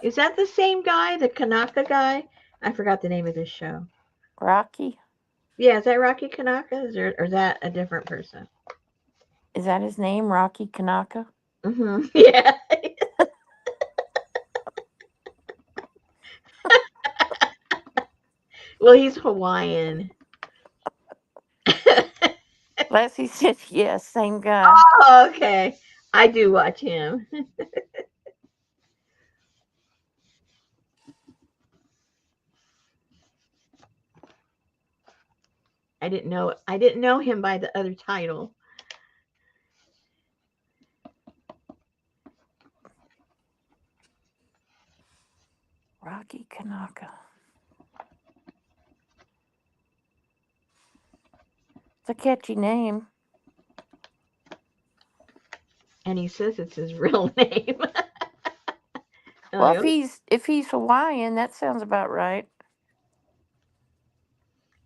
Is that the same guy, the Kanaka guy? I forgot the name of this show. Rocky. Yeah, is that Rocky Kanaka? Or is that a different person? Is that his name, Rocky Kanaka? Mm-hmm. Yeah. Well, he's Hawaiian. Leslie said yes, same guy. Oh, okay. I do watch him. I didn't know him by the other title. Rocky Kanaka. It's a catchy name. And he says it's his real name. Well, Like, if he's Hawaiian, that sounds about right.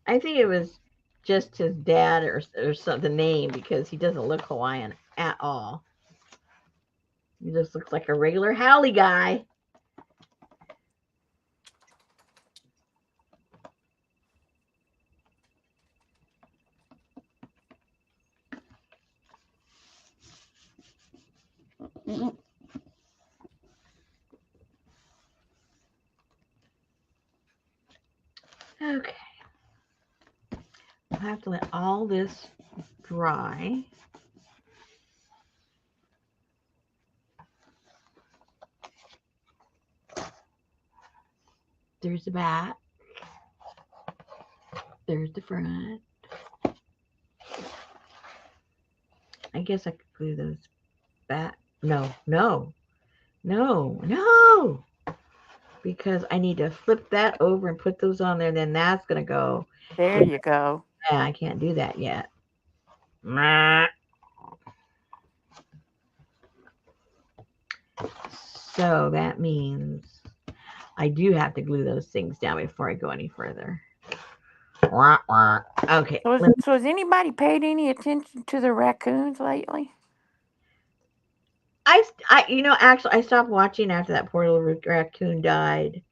I think it was just his dad or the name because he doesn't look Hawaiian at all. He just looks like a regular Howley guy. Okay. I have to let all this dry. There's the back. There's the front. I guess I could glue those back. No, no, no, no. Because I need to flip that over and put those on there. Then that's going to go. There you go. Yeah, I can't do that yet. So that means I do have to glue those things down before I go any further. Okay. So has anybody paid any attention to the raccoons lately? Actually, I stopped watching after that poor little raccoon died.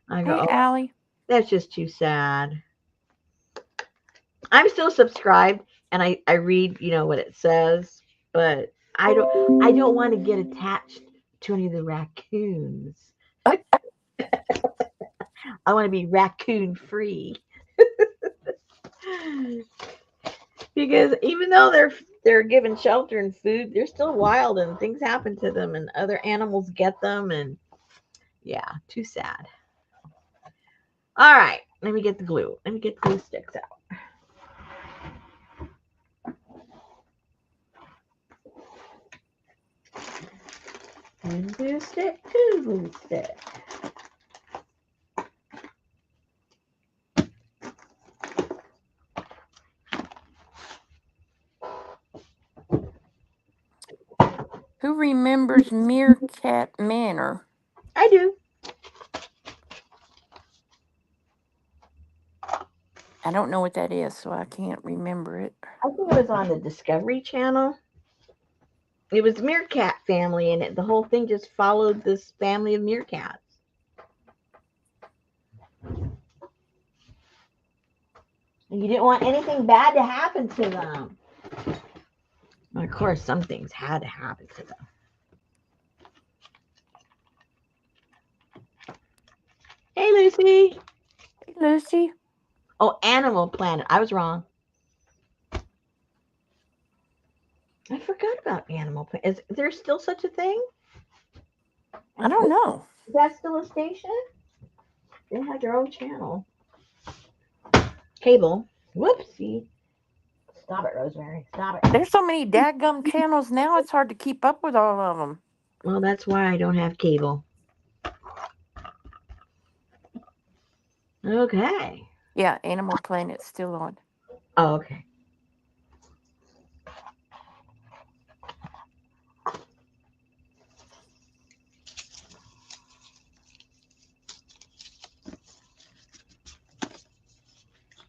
I go, Hey, oh, Allie. that's just too sad. I'm still subscribed, and I read, what it says, but I don't want to get attached to any of the raccoons. I want to be raccoon free. Because even though they're given shelter and food, they're still wild and things happen to them and other animals get them, and yeah, too sad. All right, let me get the glue. Let me get the glue sticks out. One glue stick, two glue stick. Who remembers Meerkat Manor? I do. I don't know what that is, so I can't remember it. I think it was on the Discovery Channel. It was Meerkat family, and the whole thing just followed this family of meerkats. And you didn't want anything bad to happen to them. Well, of course, some things had to happen to them. Hey, Lucy. Hey, Lucy. Oh, Animal Planet. I was wrong. I forgot about Animal Planet. Is there still such a thing? I don't know. Is that still a station? They had their own channel. Cable. Whoopsie. Stop it, Rosemary. Stop it. There's so many dadgum channels now, it's hard to keep up with all of them. Well, that's why I don't have cable. Okay. Yeah, Animal Planet's still on. Oh, okay.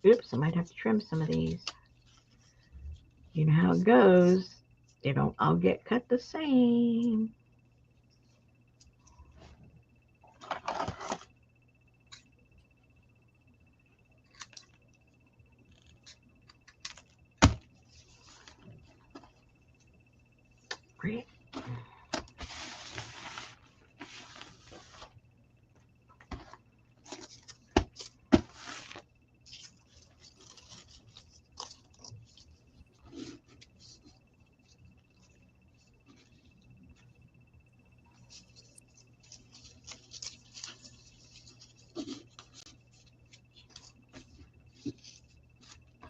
Oops, I might have to trim some of these. You know how it goes. They don't all get cut the same. Great.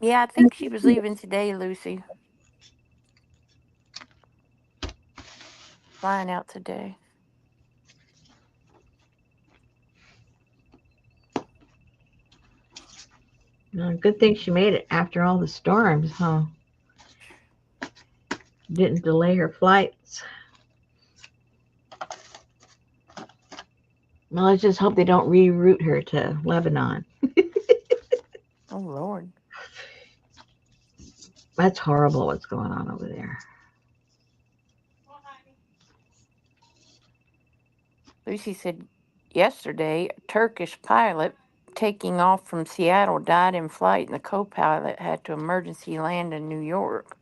Yeah, I think she was leaving today, Lucy. Flying out today. Good thing she made it after all the storms, huh? Didn't delay her flights. Well, let's just hope they don't reroute her to Lebanon. Oh, Lord. That's horrible what's going on over there. Lucy said yesterday a Turkish pilot taking off from Seattle died in flight, and the co pilot had to emergency land in New York.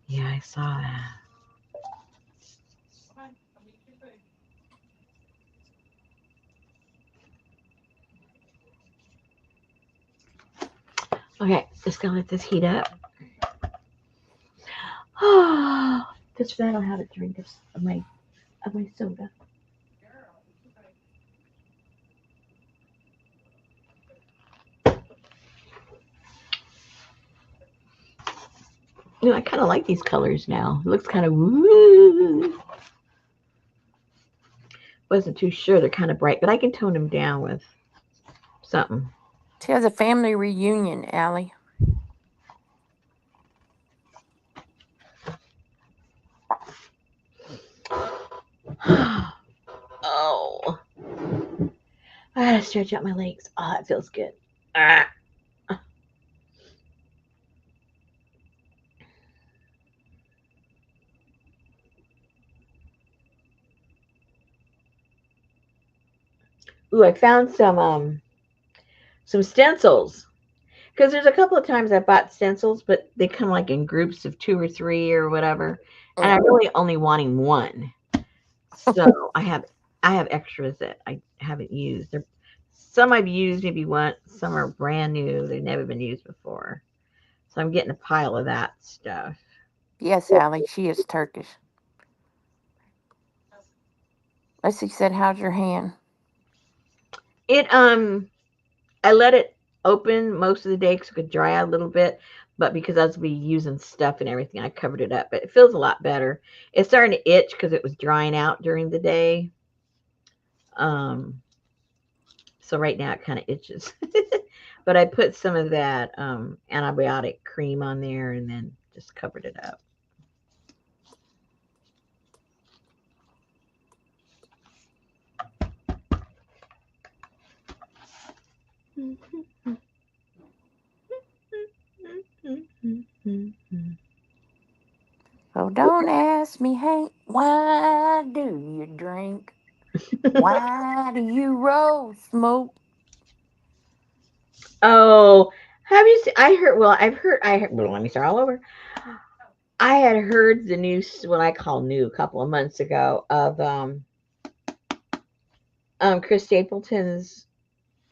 Yeah, I saw that. Okay, just gonna let this heat up. Because for that I'll have a drink of my soda. I kind of like these colors now. It looks kind of woo. Wasn't too sure. They're kind of bright, but I can tone them down with something. She has a family reunion, Allie. Oh, I gotta stretch out my legs. Oh, that feels good. Ah. Ooh, I found some stencils Because there's a couple of times I bought stencils, but they come like in groups of 2 or 3 or whatever, and I Yeah. really only wanting one. So I have extras that I haven't used. Some I've used maybe once. Some are brand new. They've never been used before. So I'm getting a pile of that stuff. Yes, Allie, she is Turkish. Lissy said, "How's your hand?" It I let it open most of the day because it could dry out a little bit, but because I was be using stuff and everything, I covered it up. But it feels a lot better. It's starting to itch because it was drying out during the day. Um, so right now it kind of itches. But I put some of that antibiotic cream on there and then just covered it up. Oh, don't ask me, Hank, why do you drink? Why do you roll smoke? Oh, have you seen? I heard. Well, I've heard. I heard. Well, let me start all over. I had heard the news, what I call new, a couple of months ago of Chris Stapleton's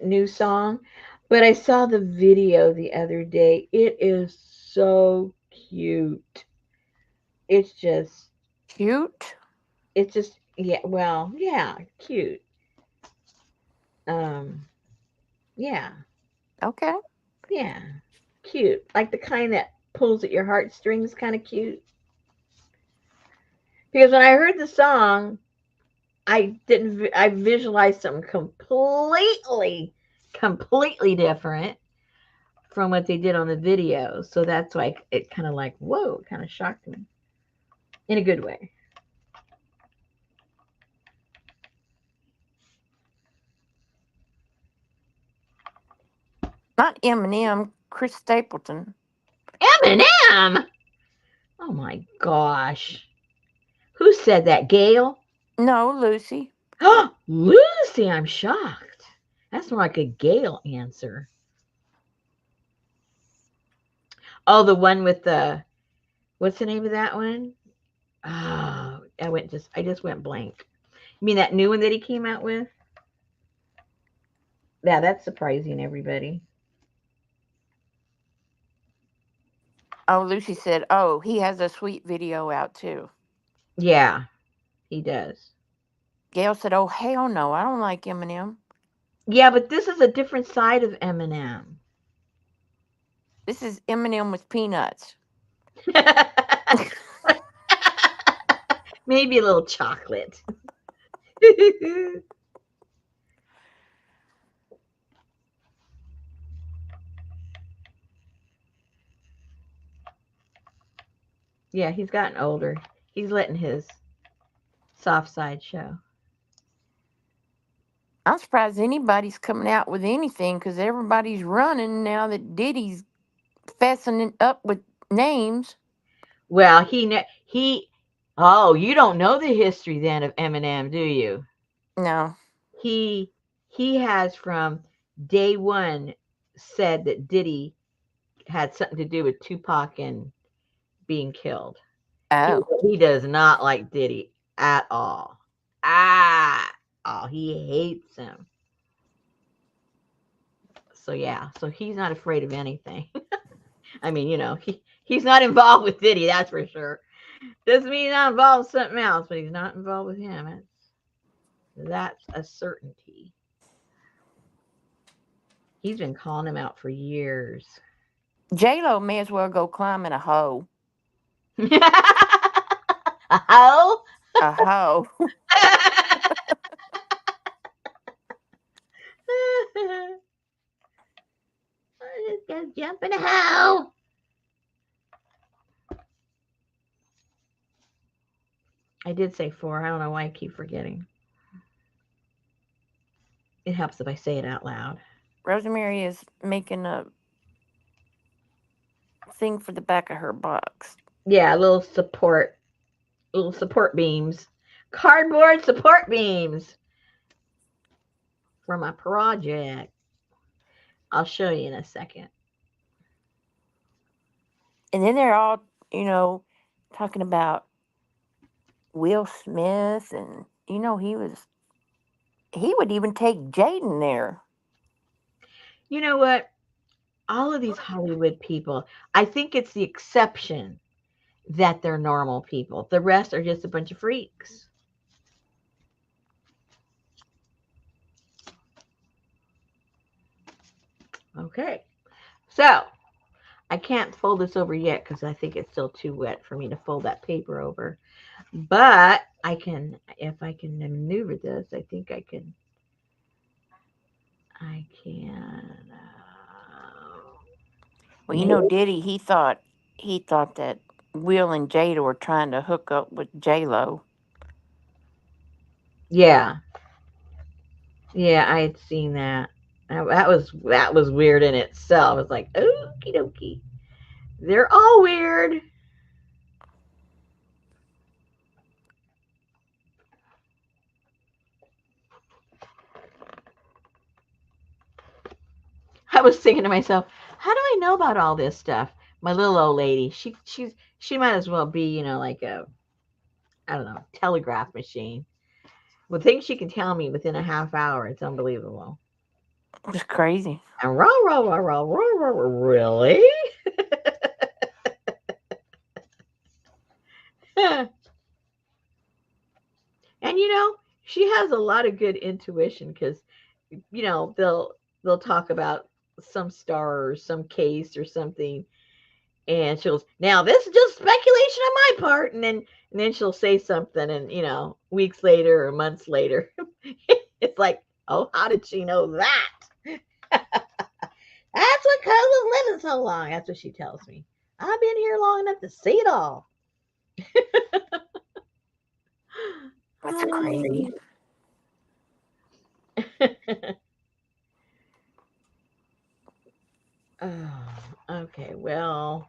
new song, but I saw the video the other day. It is so cute. It's just, Cute. yeah. Well, yeah, cute. Um, yeah, Okay. yeah, cute. Like the kind that pulls at your heartstrings, kind of cute. Because when I heard the song, I didn't. I visualized something completely different from what they did on the video. So that's why it kind of like, whoa, kind of shocked me in a good way. Not Eminem, Chris Stapleton. Eminem. Oh my gosh. Who said that? Gail? No, Lucy. Oh, Lucy, I'm shocked. That's more like a Gail answer. Oh, the one with the, what's the name of that one? Oh, I just went blank. You mean that new one that he came out with? Yeah, that's surprising everybody. Oh, Lucy said, "Oh, he has a sweet video out too." Yeah, he does. Gail said, "Oh, hell no, I don't like Eminem. Yeah, but this is a different side of Eminem. This is Eminem with peanuts." Maybe a little chocolate. Yeah, he's gotten older. He's letting his soft side show. I'm surprised anybody's coming out with anything because everybody's running now that Diddy's fessing it up with names. Well, he. Oh, you don't know the history then of Eminem, do you? No. He he has from day one said that Diddy had something to do with Tupac and being killed. He Oh. he does not like Diddy at all. Ah, oh, he hates him. So yeah, so he's not afraid of anything. I mean, he's not involved with Diddy, that's for sure. Doesn't mean he's not involved with something else, but he's not involved with him. That's a certainty. He's been calling him out for years. J-Lo may as well go climb in a hoe. A hoe? A hoe. Just go jump in a hoe. I did say four. I don't know why I keep forgetting. It helps if I say it out loud. Rosemary is making a thing for the back of her box. Yeah, little support beams, cardboard support beams for my project. I'll show you in a second. And then they're all, you know, talking about Will Smith, and he would even take Jaden there. You know what? All of these Hollywood people, I think it's the exception that they're normal people. The rest are just a bunch of freaks. Okay. So I can't fold this over yet because I think it's still too wet for me to fold that paper over. But I can, if I can maneuver this, I think I can. I can. Well, Maybe. Diddy, he thought that Will and Jada were trying to hook up with J Lo. Yeah, yeah, I had seen that. That was weird in itself. It's like, okie dokie. They're all weird. I was thinking to myself, how do I know about all this stuff? My little old lady, she might as well be, like a, I don't know, telegraph machine. With things she can tell me within a half hour, it's unbelievable. It's crazy. And really? And she has a lot of good intuition because they'll talk about some star or some case or something, and she'll, now this is just speculation on my part, and then she'll say something, and weeks later or months later, it's like, oh, how did she know that? That's what cousin's living so long. That's what she tells me. I've been here long enough to see it all. That's crazy. Oh, okay, well,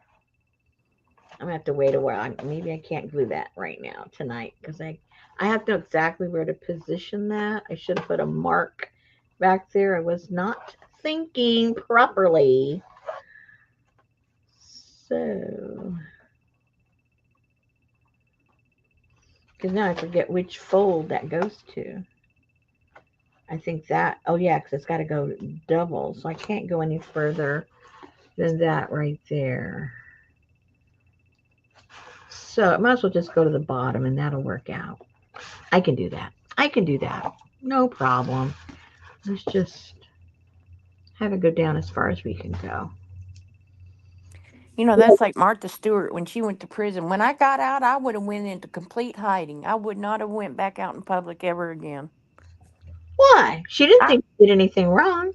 I'm gonna have to wait a while. Maybe I can't glue that right now tonight because I have to know exactly where to position that. I should have put a mark back there. I was not thinking properly. So, because now I forget which fold that goes to. I think that, oh yeah, because it's got to go double. So I can't go any further than that right there. So I might as well just go to the bottom and that'll work out. I can do that. I can do that. No problem. Let's just have it go down as far as we can go. That's like Martha Stewart when she went to prison. When I got out, I would have went into complete hiding. I would not have went back out in public ever again. Why? She didn't I think she did anything wrong.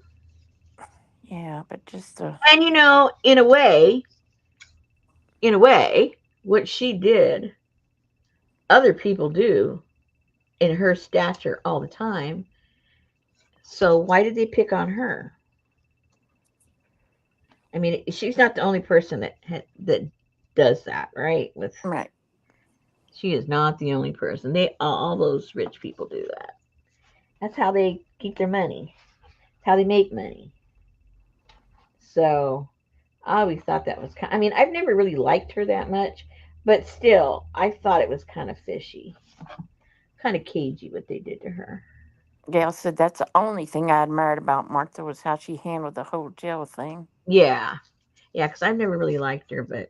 Yeah, but just And in a way, what she did, other people do in her stature all the time. So why did they pick on her? I mean, she's not the only person that does that, right? With right. She is not the only person. All those rich people do that. That's how they keep their money. It's how they make money. So I always thought that was kind. I mean, I've never really liked her that much, but still, I thought it was kind of fishy, kind of cagey what they did to her. Gail said that's the only thing I admired about Martha was how she handled the whole jail thing. Yeah, yeah, because I've never really liked her, but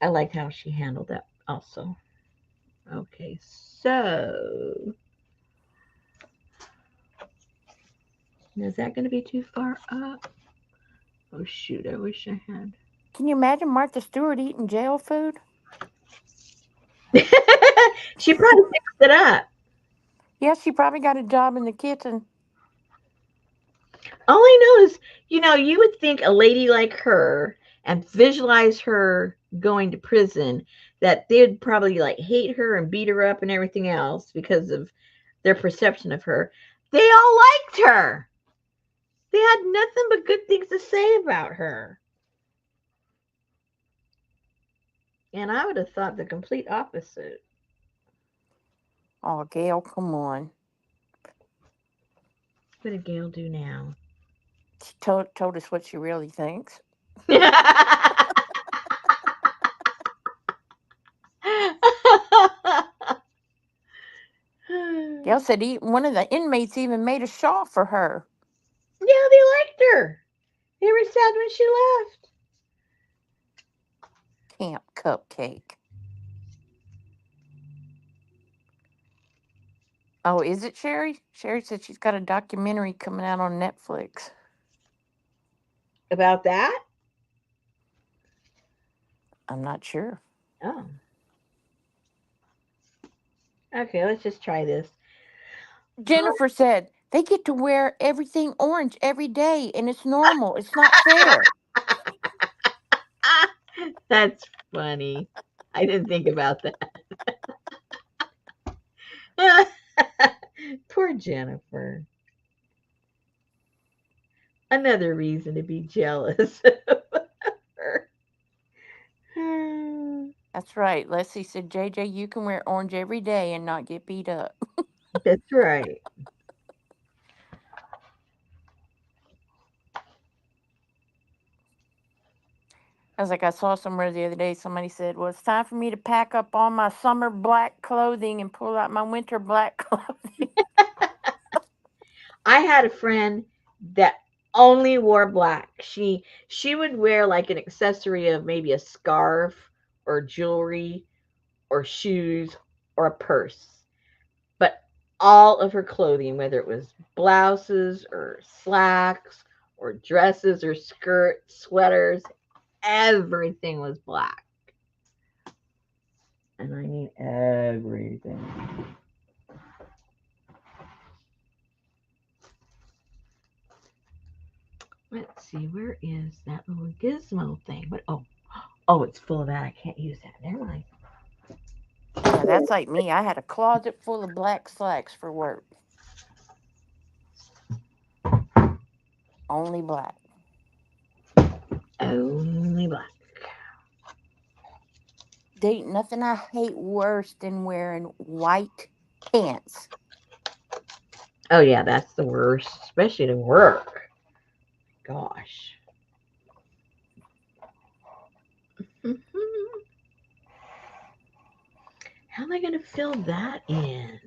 I liked how she handled that also. Okay, so is that going to be too far up? Oh shoot! I wish I had. Can you imagine Martha Stewart eating jail food? She probably fixed it up. Yeah, she probably got a job in the kitchen. All I know is, you would think a lady like her and visualize her going to prison, that they'd probably like hate her and beat her up and everything else because of their perception of her. They all liked her. They had nothing but good things to say about her. And I would have thought the complete opposite. Oh, Gail, come on. What did Gail do now? She told us what she really thinks. said one of the inmates even made a shawl for her. Yeah, they liked her. They were sad when she left. Camp Cupcake. Oh, is it Sherry? Sherry said she's got a documentary coming out on Netflix. About that? I'm not sure. Oh. Okay, let's just try this. Jennifer said they get to wear everything orange every day and it's normal. It's not fair. That's funny. I didn't think about that. Poor Jennifer. Another reason to be jealous of her. That's right. Leslie said, JJ, you can wear orange every day and not get beat up. That's right. I was like, I saw somewhere the other day, somebody said, well, it's time for me to pack up all my summer black clothing and pull out my winter black clothing. I had a friend that only wore black. She would wear like an accessory of maybe a scarf or jewelry or shoes or a purse. But all of her clothing, whether it was blouses or slacks or dresses or skirts, sweaters, everything was black. And I mean everything. Let's see, where is that little gizmo thing? What? Oh, it's full of that. I can't use that. Never mind. Yeah, that's like me. I had a closet full of black slacks for work. Only black. Only black. There ain't nothing I hate worse than wearing white pants. Oh yeah, that's the worst, especially to work. Gosh. How am I going to fill that in?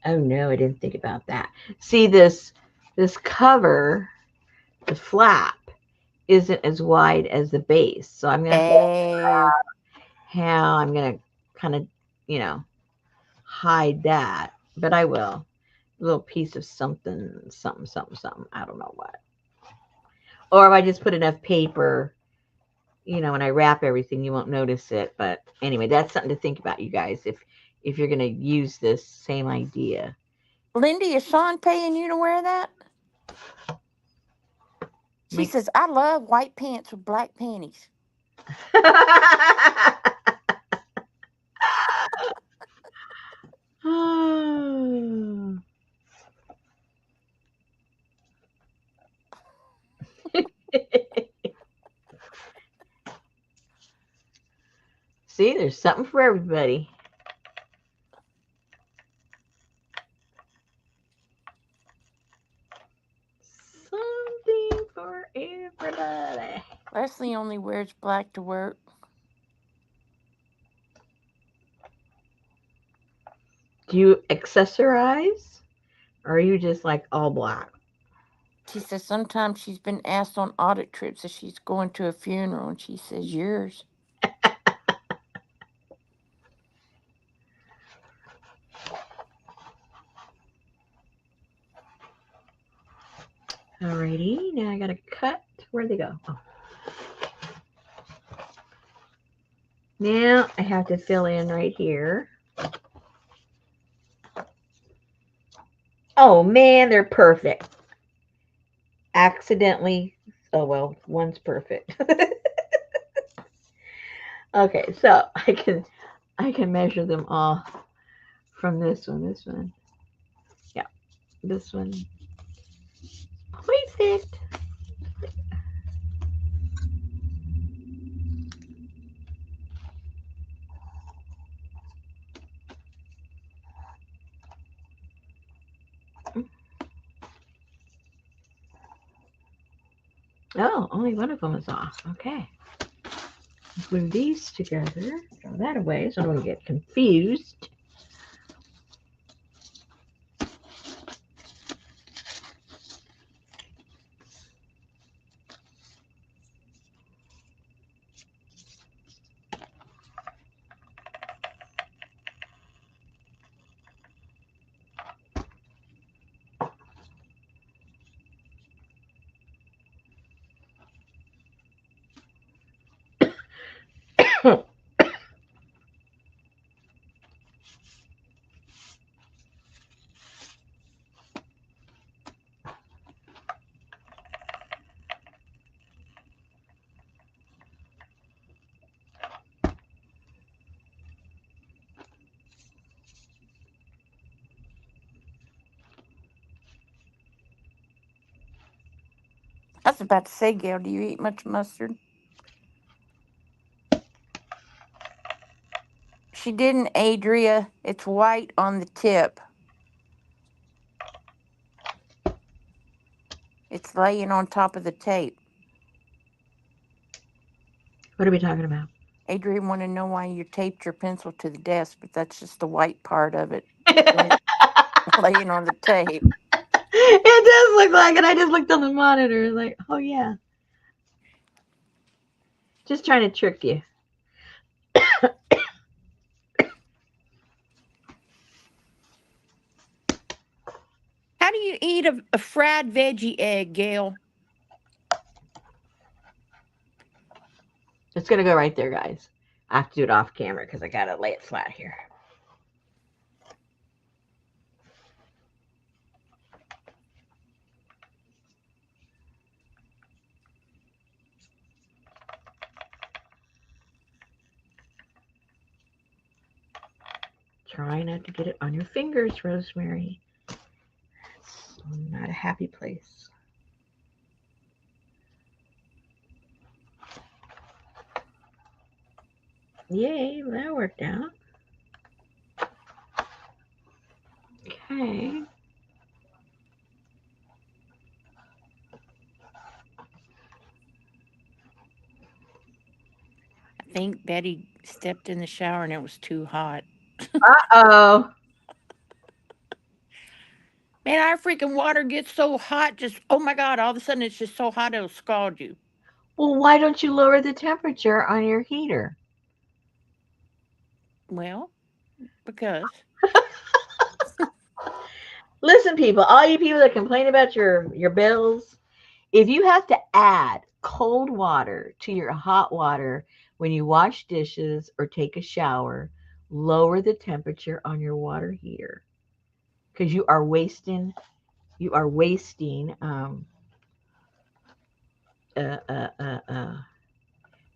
Oh no, I didn't think about that. See this cover, the flap, isn't as wide as the base. So I'm going to have to Oh, how I'm going to kind of, you know, hide that, but I will. A little piece of something, something, something, something. I don't know what. Or if I just put enough paper, when I wrap everything, you won't notice it. But anyway, that's something to think about, you guys. If you're gonna use this same idea. Lindy, is Sean paying you to wear that? She Make says, I love white pants with black panties. See, there's something for everybody. Something for everybody. Leslie only wears black to work. Do you accessorize? Or are you just like all black? She says sometimes she's been asked on audit trips if she's going to a funeral, and she says, yours. Alrighty, now I gotta cut. Where'd they go? Oh. Now I have to fill in right here. Oh man, they're perfect. Accidentally, oh well, one's perfect. Okay, so I can measure them all from this one. Yeah, this one. Perfect. Oh, only one of them is off. Okay. Glue these together. Throw that away so I don't get confused. I was about to say, Gail, do you eat much mustard? She didn't, Adria. It's white on the tip. It's laying on top of the tape. What are we talking about? Adrian wanted to know why you taped your pencil to the desk, but that's just the white part of it It lay, laying on the tape. does look like it. I just looked on the monitor, like, oh yeah. Just trying to trick you. How do you eat a fried veggie egg, Gail? It's gonna go right there, guys. I have to do it off camera because I gotta lay it flat here. Try not to get it on your fingers, Rosemary. It's not a happy place. Yay, that worked out. Okay. I think Betty stepped in the shower and it was too hot. Uh-oh. Man, our freaking water gets so hot, just, oh my God, all of a sudden it's just so hot it'll scald you. Well, why don't you lower the temperature on your heater? Well, because. Listen, people, all you people that complain about your bills, if you have to add cold water to your hot water when you wash dishes or take a shower, lower the temperature on your water heater because you are wasting uh, uh, uh, uh,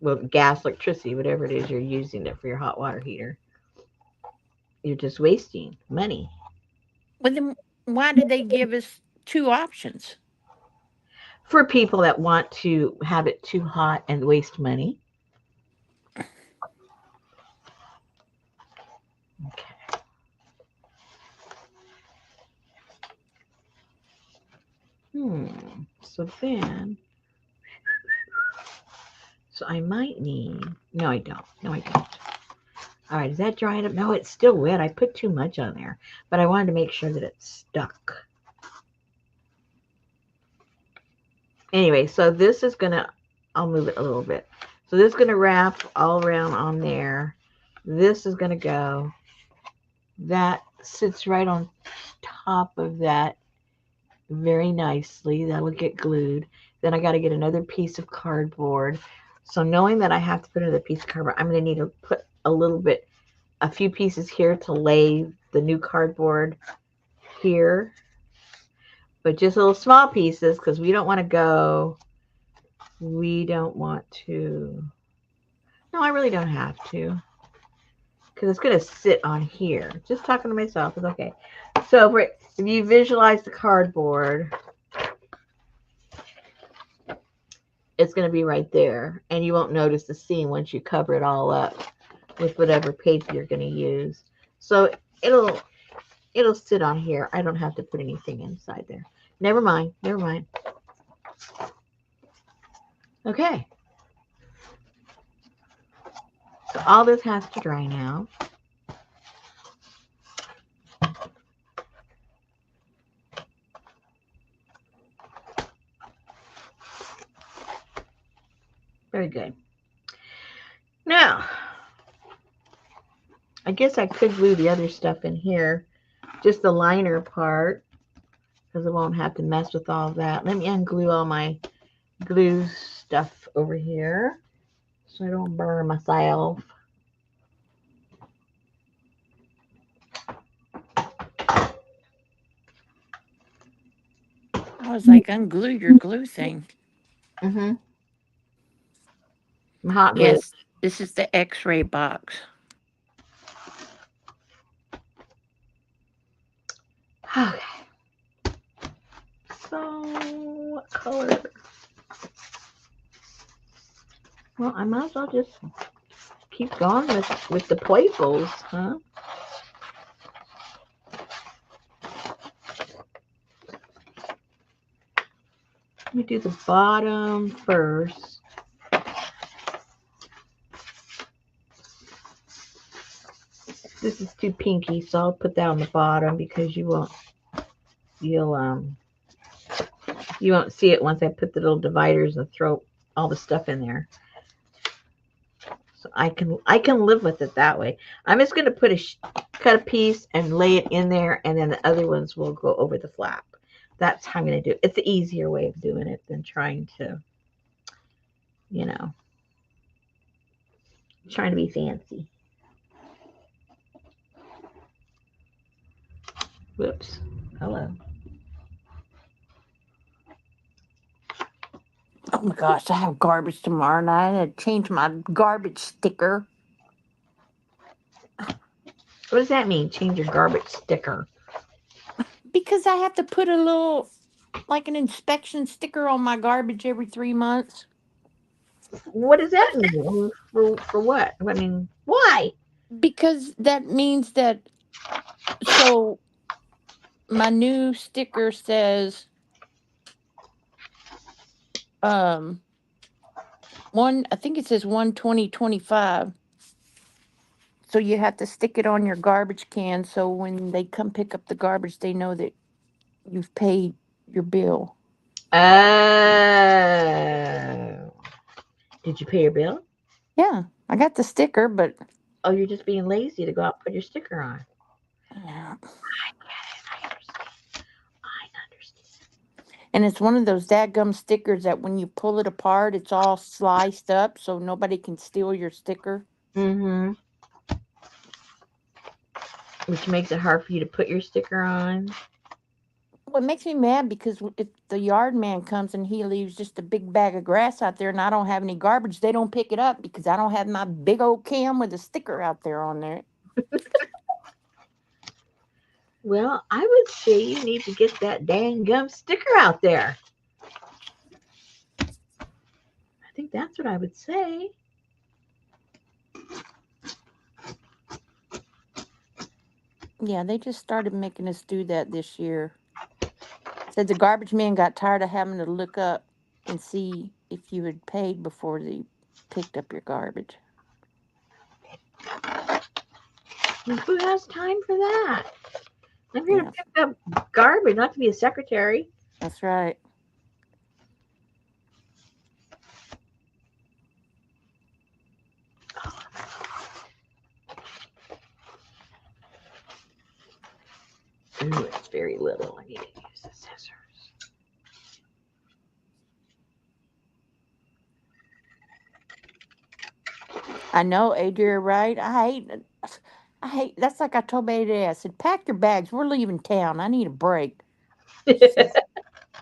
well, gas, electricity, whatever it is you're using it for your hot water heater. You're just wasting money. Well, then why did they give us two options? For people that want to have it too hot and waste money. Okay. So then, so I might need, no, I don't. No, I don't. All right, is that dried up? No, it's still wet. I put too much on there, but I wanted to make sure that it's stuck. Anyway, so this is going to, I'll move it a little bit. So this is going to wrap all around on there. This is going to go. That sits right on top of that very nicely. That would get glued. Then I got to get another piece of cardboard. So knowing that I have to put another piece of cardboard, I'm going to need to put a few pieces here to lay the new cardboard here. But just little small pieces because we don't want to. No, I really don't have to. Because it's going to sit on here. Just talking to myself is okay. So if you visualize the cardboard, it's going to be right there. And you won't notice the seam once you cover it all up with whatever paper you're going to use. So it'll sit on here. I don't have to put anything inside there. Never mind. Okay. So all this has to dry now. Very good. Now, I guess I could glue the other stuff in here, just the liner part, because I won't have to mess with all that. Let me unglue all my glue stuff over here. so I don't burn myself. I was like, unglue your glue thing. Mm-hmm. Hot glue. Yes, this is the X-ray box. Okay. So, what color? Well, I might as well just keep going with the playfuls, huh? Let me do the bottom first. This is too pinky, so I'll put that on the bottom because you'll you won't see it once I put the little dividers and throw all the stuff in there. So I can live with it that way. I'm just gonna cut a piece and lay it in there, and then the other ones will go over the flap. That's how I'm gonna do it. It's the easier way of doing it than trying to, you know, trying to be fancy. Whoops. Hello. Oh my gosh, I have garbage tomorrow night. I had to change my garbage sticker What does that mean? Change your garbage sticker. because I have to put a little, like an inspection sticker on my garbage every 3 months. What does that mean? For what? I mean, why? Because that means that, so my new sticker says, um, I think it says 1/20/25. So you have to stick it on your garbage can so when they come pick up the garbage, they know that you've paid your bill. Oh. Did you pay your bill? Yeah, I got the sticker, but Oh, you're just being lazy to go out and put your sticker on. yeah. I get it. I understand. I understand. And it's one of those dadgum stickers that when you pull it apart, it's all sliced up so nobody can steal your sticker. Mm-hmm. Which makes it hard for you to put your sticker on. Well, it makes me mad because if the yard man comes and he leaves just a big bag of grass out there and I don't have any garbage, they don't pick it up because I don't have my big old can with a sticker out there on there. Well, I would say you need to get that dang gum sticker out there. I think that's what I would say. Yeah, they just started making us do that this year. Said the garbage man got tired of having to look up and see if you had paid before they picked up your garbage. Who has time for that? I'm here to Yeah, pick up garbage, not to be a secretary. that's right. Ooh, it's very little. I need to use the scissors. I know, Adria, right? I hate. That's like I told Baby. I said, pack your bags. We're leaving town. I need a break. She says.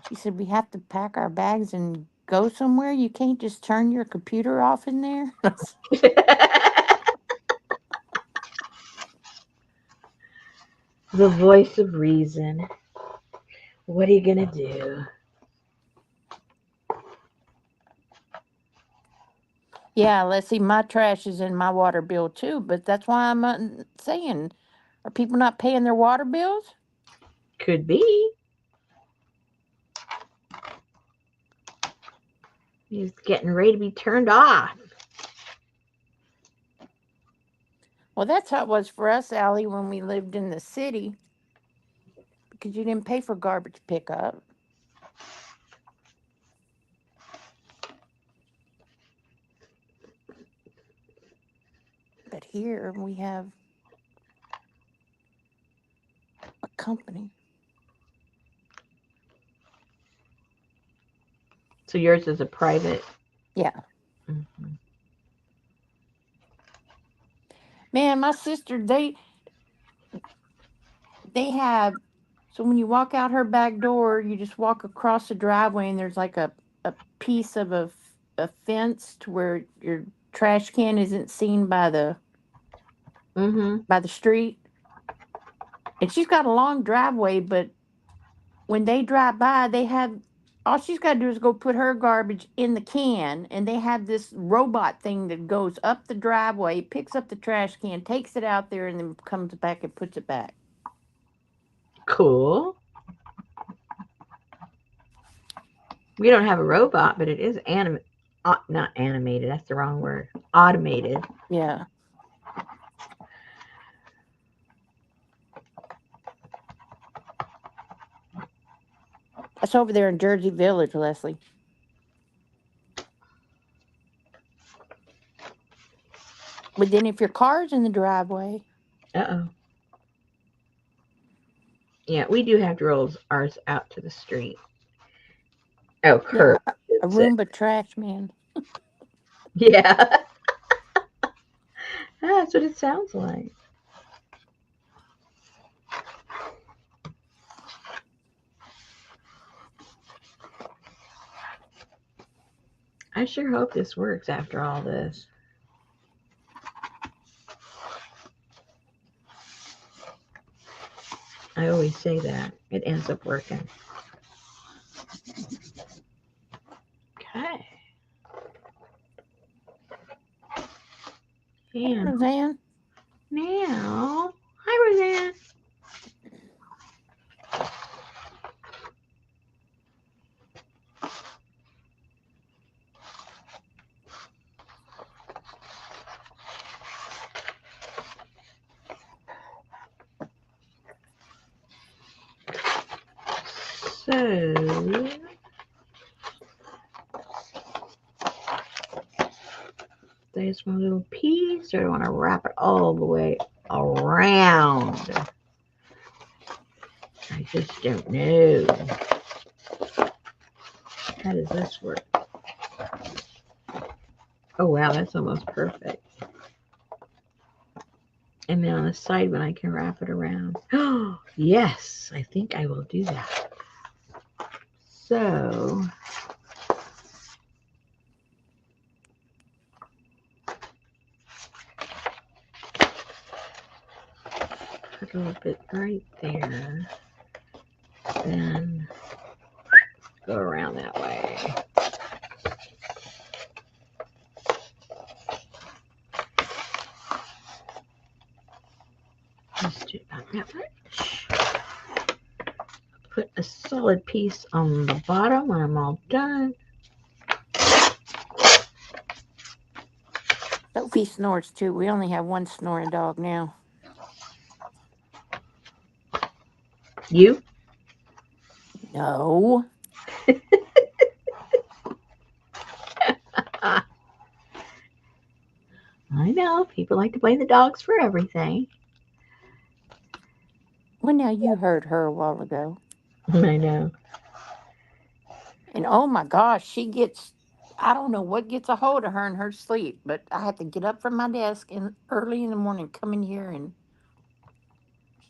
She said we have to pack our bags and go somewhere. You can't just turn your computer off in there. The voice of reason. What are you gonna do? Yeah, let's see. My trash is in my water bill too, but that's why I'm saying, are people not paying their water bills? Could be. He's getting ready to be turned off. Well, that's how it was for us, Allie, when we lived in the city, because you didn't pay for garbage pickup. But here we have a company. So yours is a private. Yeah. Mhm. Man, my sister, they have, so when you walk out her back door, you just walk across the driveway and there's like a piece of a fence to where your trash can isn't seen Mm-hmm. by the street. And she's got a long driveway, but when they drive by, they have, all she's got to do is go put her garbage in the can, and they have this robot thing that goes up the driveway, picks up the trash can, takes it out there, and then comes back and puts it back. Cool. We don't have a robot, but it is not animated. That's the wrong word. Automated. Yeah. That's over there in Jersey Village, Leslie. But then if your car's in the driveway, Uh-oh. Yeah, we do have to roll ours out to the street. Oh, yeah, curb. a It's it. Roomba trash man. Yeah. That's what it sounds like. I sure hope this works after all this. I always say that. It ends up working. Okay. Hey, And Roseanne. now, hi, Roseanne. So, there's my little piece. I want to wrap it all the way around. I just don't know. How does this work? Oh, wow, that's almost perfect. And then on the side one, I can wrap it around. Oh, yes, I think I will do that. So, put a little bit right there. Then go around that way. Just do about that much. Put a solid piece on the bottom when I'm all done. Sophie snores too. We only have one snoring dog now. You? No. I know people like to blame the dogs for everything. Well, now you heard her a while ago. I know. And oh my gosh, she gets, I don't know what gets a hold of her in her sleep, but I have to get up from my desk in early in the morning, come in here, and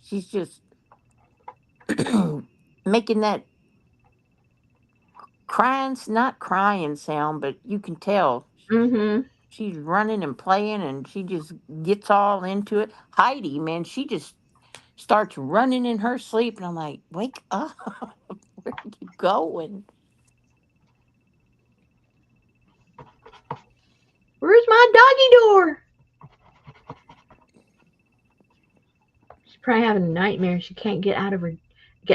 she's just making that crying, not crying sound, but you can tell Mm-hmm. she's running and playing and she just gets all into it. Heidi, man, she just starts running in her sleep, and I'm like, wake up. Where are you going? Where's my doggy door? She's probably having a nightmare. She can't get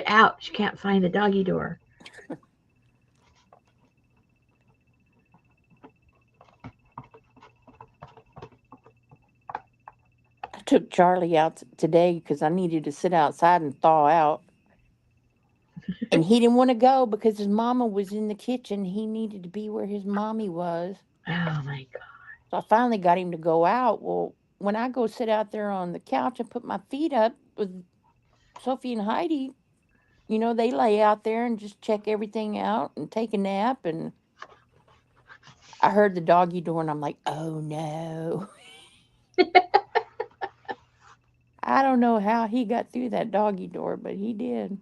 out. She can't find the doggy door. I took Charlie out today because I needed to sit outside and thaw out. And he didn't want to go because his mama was in the kitchen. He needed to be where his mommy was. Oh my god. So I finally got him to go out. Well, when I go sit out there on the couch and put my feet up with Sophie and Heidi, they lay out there and just check everything out and take a nap. And I heard the doggy door and I'm like, oh no. I don't know how he got through that doggy door, but he did.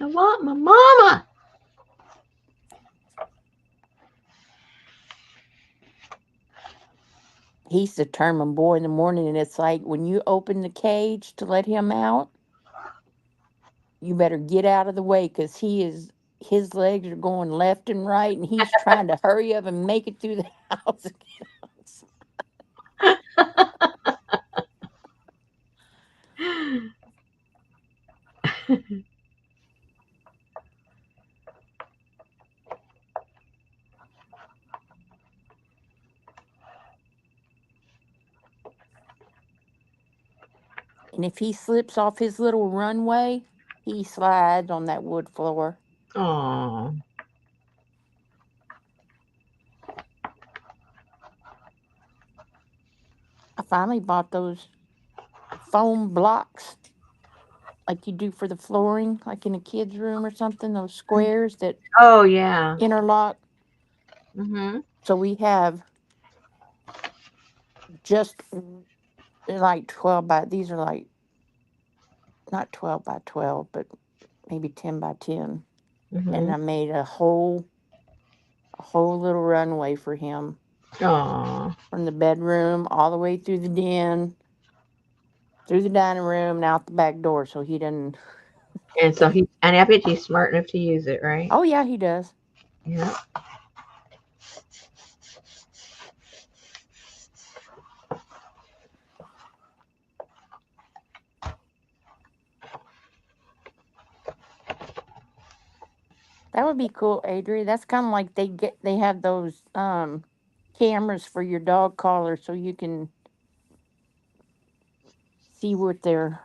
I want my mama. He's a determined boy in the morning, and it's like when you open the cage to let him out, you better get out of the way because his legs are going left and right, and he's trying to hurry up and make it through the house. And if he slips off his little runway, he slides on that wood floor. Oh, I finally bought those foam blocks like you do for the flooring, like in a kid's room or something, those squares that oh yeah. interlock. Mhm. So we have just they're like 12 by, these are like not 12 by 12, but maybe 10 by 10. And Mhm. I made a whole little runway for him Oh, from the bedroom all the way through the den, through the dining room, and out the back door so he doesn't. and so and I bet he's smart enough to use it, right? Oh, yeah, he does. Yeah. That would be cool, Adri. That's kind of like they have those cameras for your dog collar so you can see what they're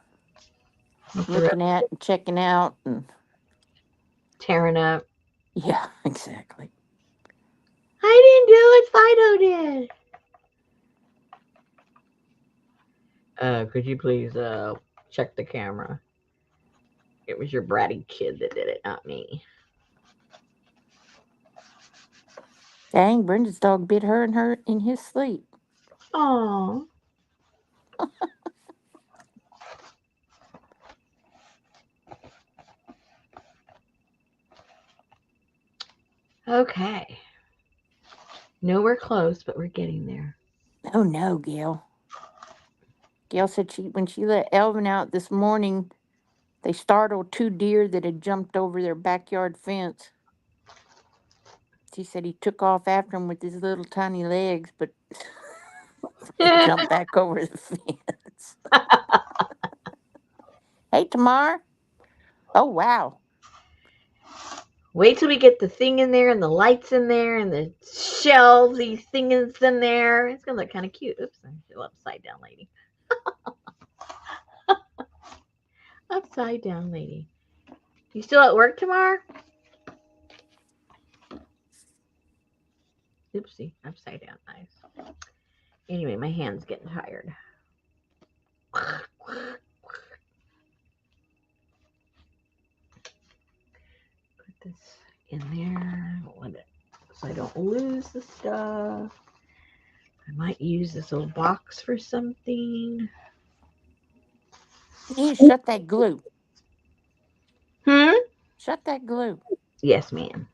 With the looking at and checking out. And tearing up. yeah, exactly. I didn't do it. Fido did. Could you please check the camera? It was your bratty kid that did it, not me. Dang, Brenda's dog bit her in his sleep. Oh. Okay. Nowhere close, but we're getting there. Oh no, Gail. Gail said when she let Elvin out this morning, they startled two deer that had jumped over their backyard fence. She said he took off after him with his little tiny legs, but they jumped back over the fence. Hey, Tamar. Oh, wow. Wait till we get the thing in there and the lights in there and the shelves, these things in there. It's gonna look kind of cute. Oops, I'm still upside down, lady. Upside down, lady. You still at work tomorrow? Oopsie, upside down, nice. Anyway, my hand's getting tired. Put this in there. Let it so I don't lose the stuff. I might use this old box for something. You need to shut that glue. Hmm? Shut that glue. Yes, ma'am.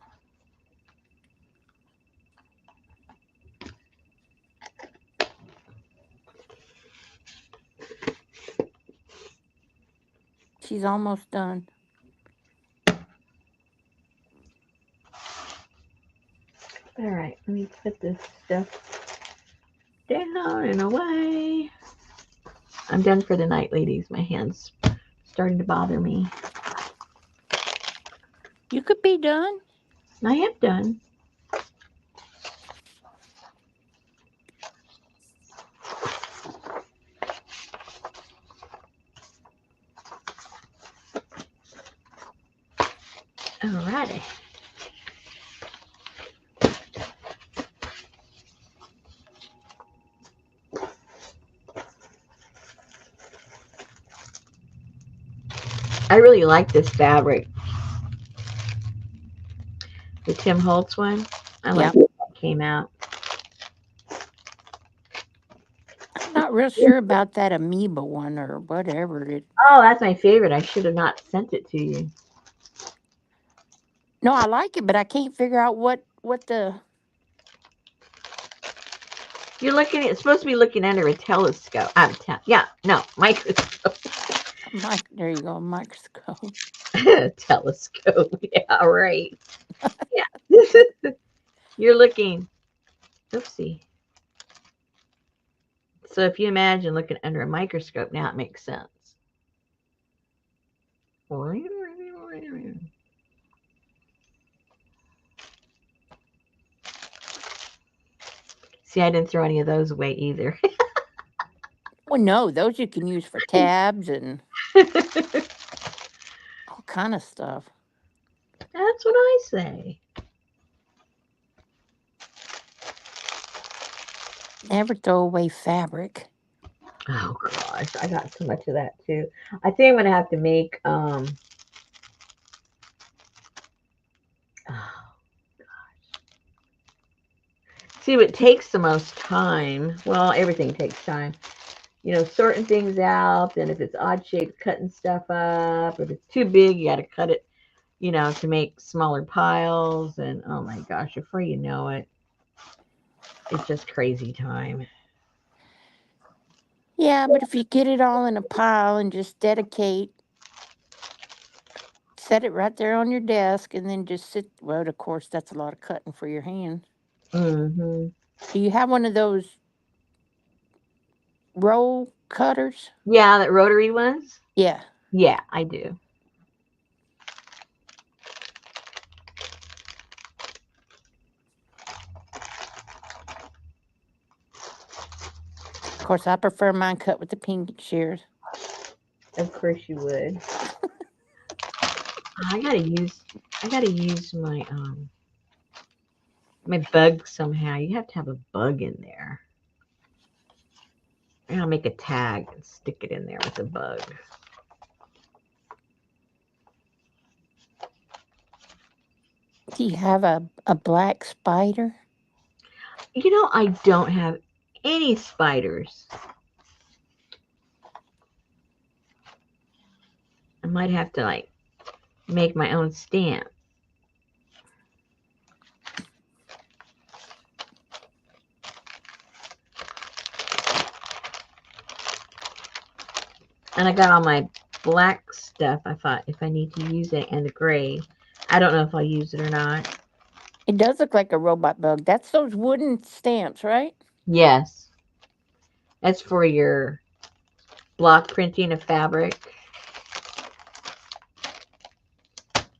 She's almost done. All right, let me put this stuff down and away. I'm done for the night, ladies. My hand's starting to bother me. You could be done. I am done. Alrighty. I really like this fabric. The Tim Holtz one. I like Yep. it. Came out. not real sure about that amoeba one or whatever it. Oh, that's my favorite. I should have not sent it to you. No, I like it, but I can't figure out what the. You're looking. It's supposed to be looking under a telescope. Yeah, no, microscope. There you go, a microscope. Telescope. Yeah, right. Yeah. You're looking. Oopsie. So if you imagine looking under a microscope, now it makes sense. See, I didn't throw any of those away either. Well, no, those you can use for tabs and That's all kind of stuff. what I say. Never throw away fabric. Oh gosh, I got so much of that too. I think I'm gonna have to make oh, see what takes the most time. Well, everything takes time. Sorting things out. Then if it's odd shaped, cutting stuff up. If it's too big, you got to cut it. To make smaller piles. And oh my gosh, before you know it, it's just crazy time. Yeah, but if you get it all in a pile and just dedicate, set it right there on your desk, and then just sit. Well, of course, that's a lot of cutting for your hand. Hmm. Do you have one of those roll cutters? Yeah, that rotary ones. Yeah. Yeah, I do. Of course, I prefer mine cut with the pink shears. Of course you would. I gotta use. I gotta use my bug somehow. You have to have a bug in there. And I'll make a tag and stick it in there with a bug. Do you have a black spider? I don't have any spiders. I might have to make my own stamp. And I got all my black stuff. I thought if I need to use it and the gray. I don't know if I'll use it or not. It does look like a robot bug. That's those wooden stamps, right? Yes. That's for your block printing of fabric.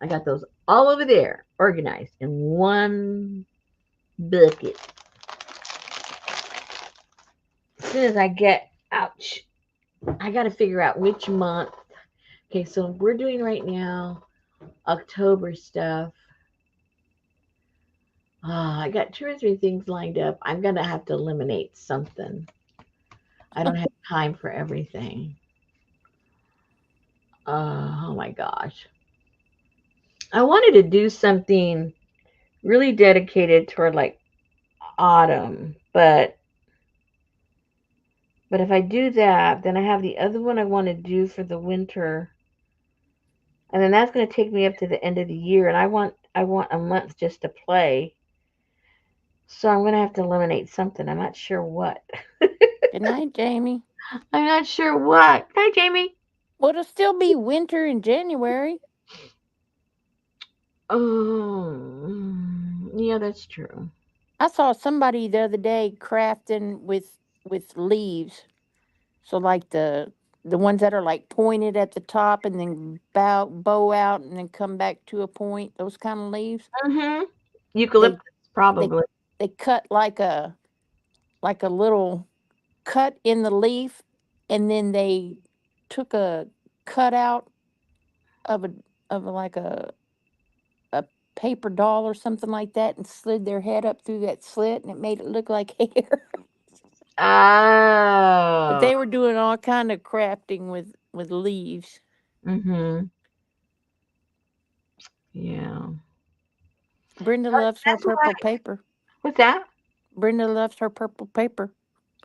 I got those all over there, organized in one bucket. As soon as I get, ouch, I got to figure out which month. Okay, so we're doing right now October stuff. I got 2 or 3 things lined up. I'm going to have to eliminate something. I don't have time for everything. Oh my gosh. I wanted to do something really dedicated toward autumn, but if I do that, then I have the other one I want to do for the winter. And then that's going to take me up to the end of the year, and I want a month just to play. So I'm going to have to eliminate something. I'm not sure what. Good night, Jamie. I'm not sure what. Hi, Jamie. Well, it'll still be winter in January. Oh, yeah, that's true. I saw somebody the other day crafting with leaves. So like the ones that are like pointed at the top and then bow out and then come back to a point. Those kind of leaves. Mm-hmm. They Eucalyptus, they probably. they cut like a little cut in the leaf, and then they took a cutout of like a paper doll or something like that and slid their head up through that slit and it made it look like hair. But Oh. they were doing all kind of crafting with leaves. Mm-hmm. Yeah. Brenda loves her That's what I. purple paper. What's that? Brenda loves her purple paper.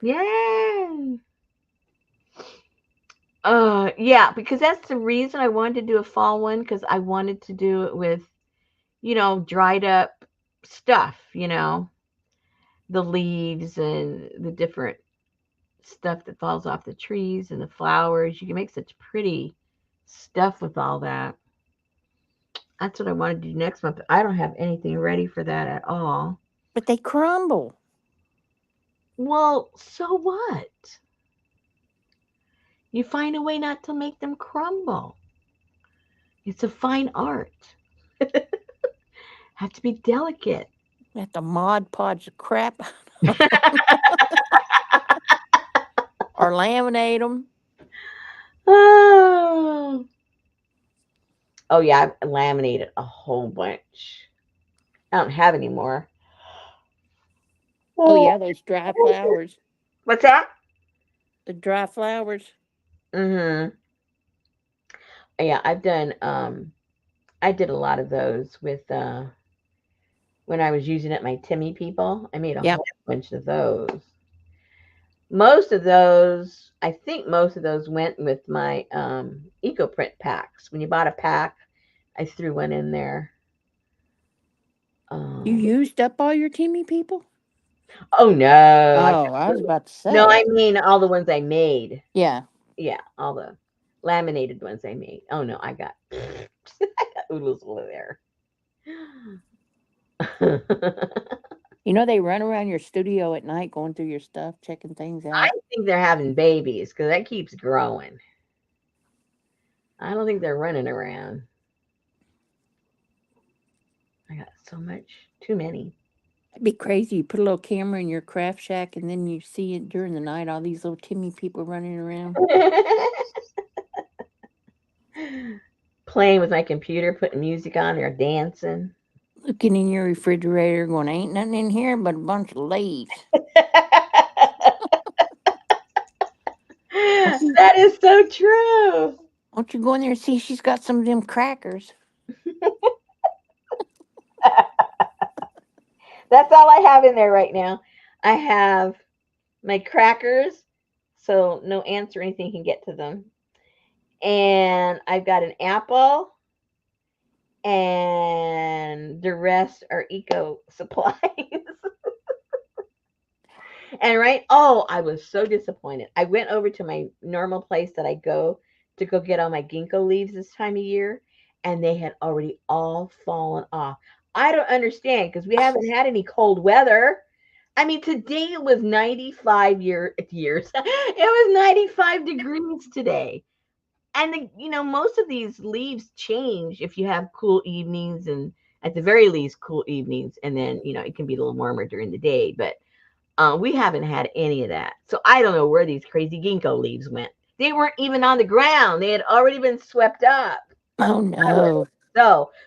Yay! Yeah, because that's the reason I wanted to do a fall one, because I wanted to do it with, dried up stuff, the leaves and the different stuff that falls off the trees and the flowers. You can make such pretty stuff with all that. That's what I want to do next month. I don't have anything ready for that at all. But they crumble. Well, so what? You find a way not to make them crumble. It's a fine art. Have to be delicate. You have to Mod Podge the crap or laminate them. Oh, oh yeah, I've laminated a whole bunch. I don't have any more. Oh, Oh, yeah, those dry flowers. what's that? The dry flowers. Mm-hmm. Yeah, I've done. I did a lot of those with when I was using it my Timmy people. I made a Yep. whole bunch of those. Most of those, I think most of those went with my eco print packs. When you bought a pack, I threw one in there. You Um, used up all your Timmy people? oh no, Oh, I was about to no, I say. mean all the ones I made. Yeah. Yeah, all the laminated ones I made. Oh no, I got I got oodles over there. They run around your studio at night going through your stuff, checking things I out. think they're having babies because that keeps growing. I don't think they're running around. I got so much, too many. It'd be crazy. You put a little camera in your craft shack and then you see it during the night, all these little Timmy people running around. Playing with my computer, putting music on, they're dancing. Looking in your refrigerator going, ain't nothing in here but a bunch of leaves. Won't you, That is so true. won't you go in there and see if she's got some of them crackers? That's all I have in there right now. I have my crackers, so no ants or anything can get to them. And I've got an apple, and the rest are eco supplies. And I was so disappointed. I went over to my normal place that I go to go get all my ginkgo leaves this time of year, and they had already all fallen off. I don't understand because we haven't had any cold weather. I mean, today it was 95 years. It was 95 degrees today. And most of these leaves change if you have cool evenings, and at the very least cool evenings, and then it can be a little warmer during the day, but we haven't had any of that. So I don't know where these crazy ginkgo leaves went. They weren't even on the ground. They had already been swept up. Oh, no.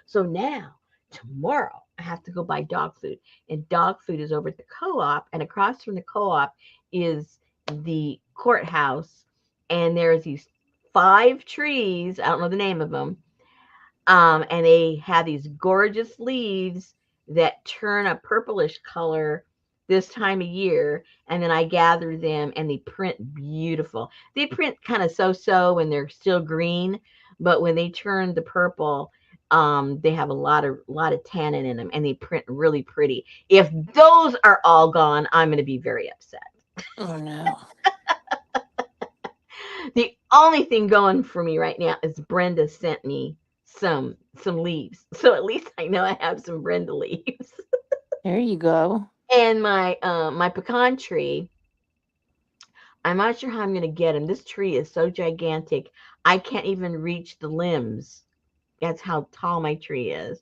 So now tomorrow I have to go buy dog food. And dog food is over at the co-op, and across from the co-op is the courthouse, and there's these 5 trees. I don't know the name of them. And they have these gorgeous leaves that turn a purplish color this time of year, and then I gather them and they print beautiful. They print kind of so when they're still green, but when they turn the purple, they have a lot of tannin in them, and they print really pretty. If those are all gone, I'm going to be very upset. Oh, no. The only thing going for me right now is Brenda sent me some leaves, so at least I know I have some Brenda leaves. There you go. And my pecan tree, I'm not sure how I'm gonna get him. This tree is so gigantic, I can't even reach the limbs. That's how tall my tree is.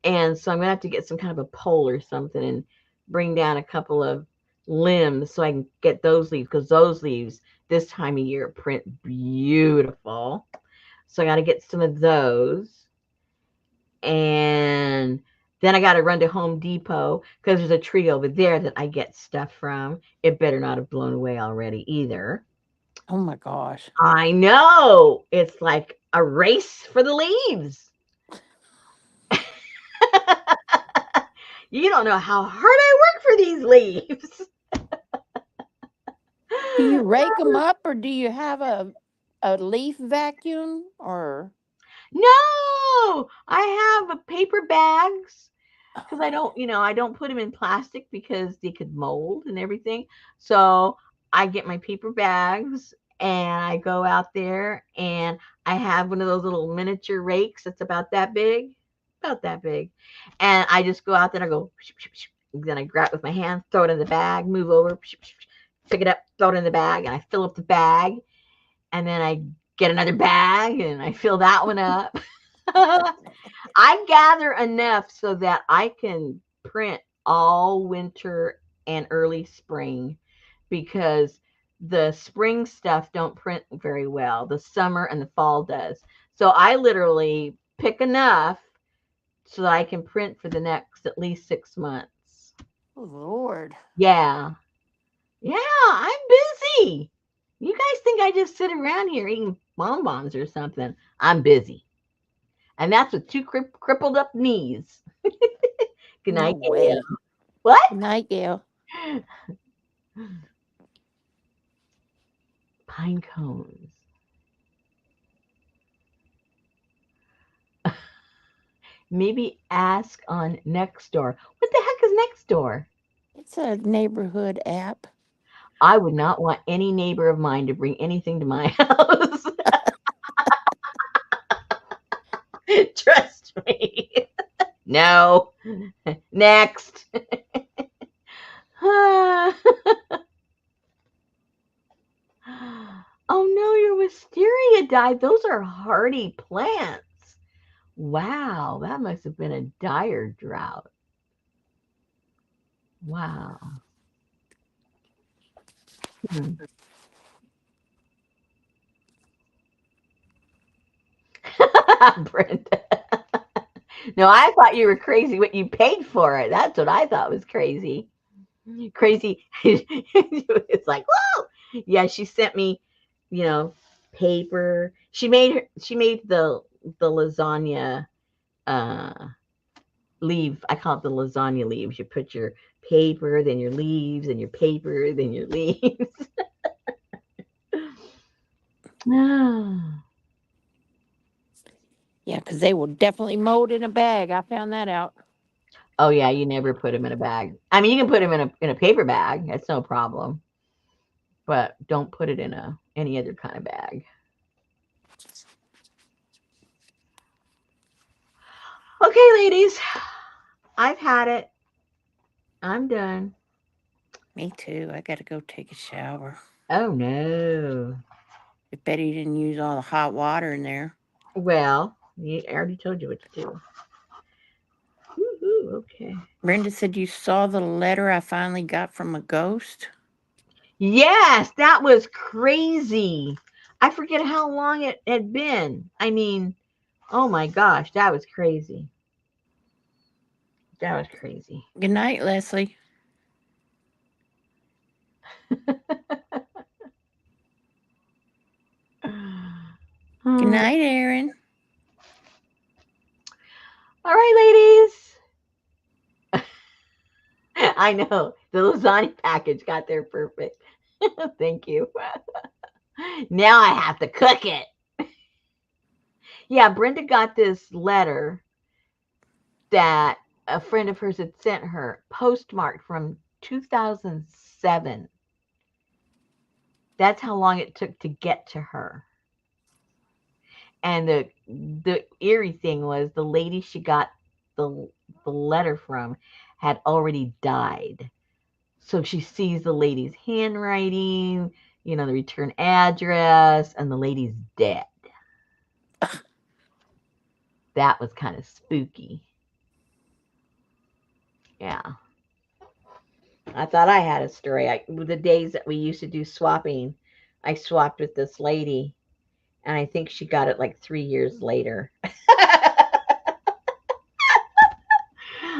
And so I'm gonna have to get some kind of a pole or something and bring down a couple of limbs so I can get those leaves, because those leaves this time of year print beautiful. So I got to get some of those. And then I got to run to Home Depot because there's a tree over there that I get stuff from. It better not have blown away already either. Oh, my gosh. I know. It's like a race for the leaves. You don't know how hard I work for these leaves. Do you rake them up or do you have a a leaf vacuum or? No, I have a paper bags because I don't put them in plastic because they could mold and everything. So I get my paper bags and I go out there and I have one of those little miniature rakes that's about that big. And I just go out there and I go, then I grab it with my hand, throw it in the bag, move over, pick it up, throw it in the bag, and I fill up the bag. And then I get another bag and I fill that one up. I gather enough so that I can print all winter and early spring because the spring stuff don't print very well. The summer and the fall does. So I literally pick enough so that I can print for the next at least 6 months. Oh, Lord. Yeah. Yeah, I'm busy. You guys think I just sit around here eating bonbons or something? I'm busy. And that's with two crippled up knees. Good No night, Gail. way. What? Good night, Gail. Pine cones. Maybe ask on Nextdoor. What the heck is Nextdoor? It's a neighborhood app. I would not want any neighbor of mine to bring anything to my house. Trust me. No. Next. Oh no, your wisteria died. Those are hardy plants. Wow, that must have been a dire drought. Wow. Hmm. Brenda. No, I thought you were crazy what you paid for it. That's what I thought was crazy. Crazy. It's like, whoa. Yeah, she sent me, you know, paper. She made the lasagna uh leave. I call it the lasagna leaves. You put your paper, then your leaves, and your paper, then your leaves. Ah. Yeah, because they will definitely mold in a bag. I found that out. Oh yeah, you never put them in a bag. I mean, you can put them in a paper bag. That's no problem. But don't put it in a any other kind of bag. Okay, ladies, I've had it. I'm done. Me too. I got to go take a shower. Oh no. I bet he didn't use all the hot water in there. Well, I already told you what to do. Woo-hoo, okay. Brenda said you saw the letter I finally got from a ghost. Yes, that was crazy. I forget how long it had been. I mean, oh my gosh, that was crazy. That was crazy. Good night, Leslie. Good All night, Aaron. right, ladies. I know the lasagna package got there perfect. Thank you. Now I have to cook it. Yeah, Brenda got this letter that a friend of hers had sent her, postmarked from 2007. That's how long it took to get to her. And the eerie thing was the lady she got the the letter from had already died. So she sees the lady's handwriting, the return address, and the lady's dead. That was kind of spooky. Yeah. I thought I had a story. The days that we used to do swapping, I swapped with this lady, and I think she got it like 3 years later.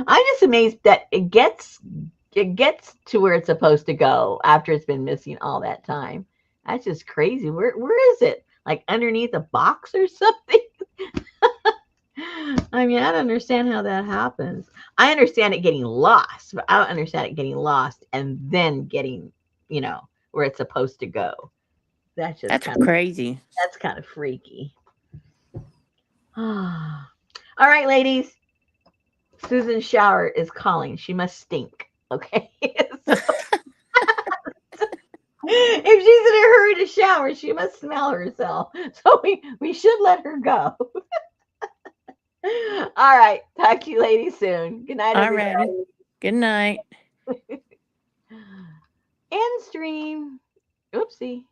I'm just amazed that it gets to where it's supposed to go after it's been missing all that time. That's just crazy. Where is it? Like underneath a box or something? I mean, I don't understand how that happens. I understand it getting lost, but I don't understand it getting lost and then getting, where it's supposed to go. That's just That's kind of crazy. freaky. All right, ladies. Susan's shower is calling. She must stink. Okay. So if she's in a hurry to shower, she must smell herself. So we should let her go. All right. Talk to you ladies soon. Good night, Alrighty. everybody. Good night. End stream. Oopsie.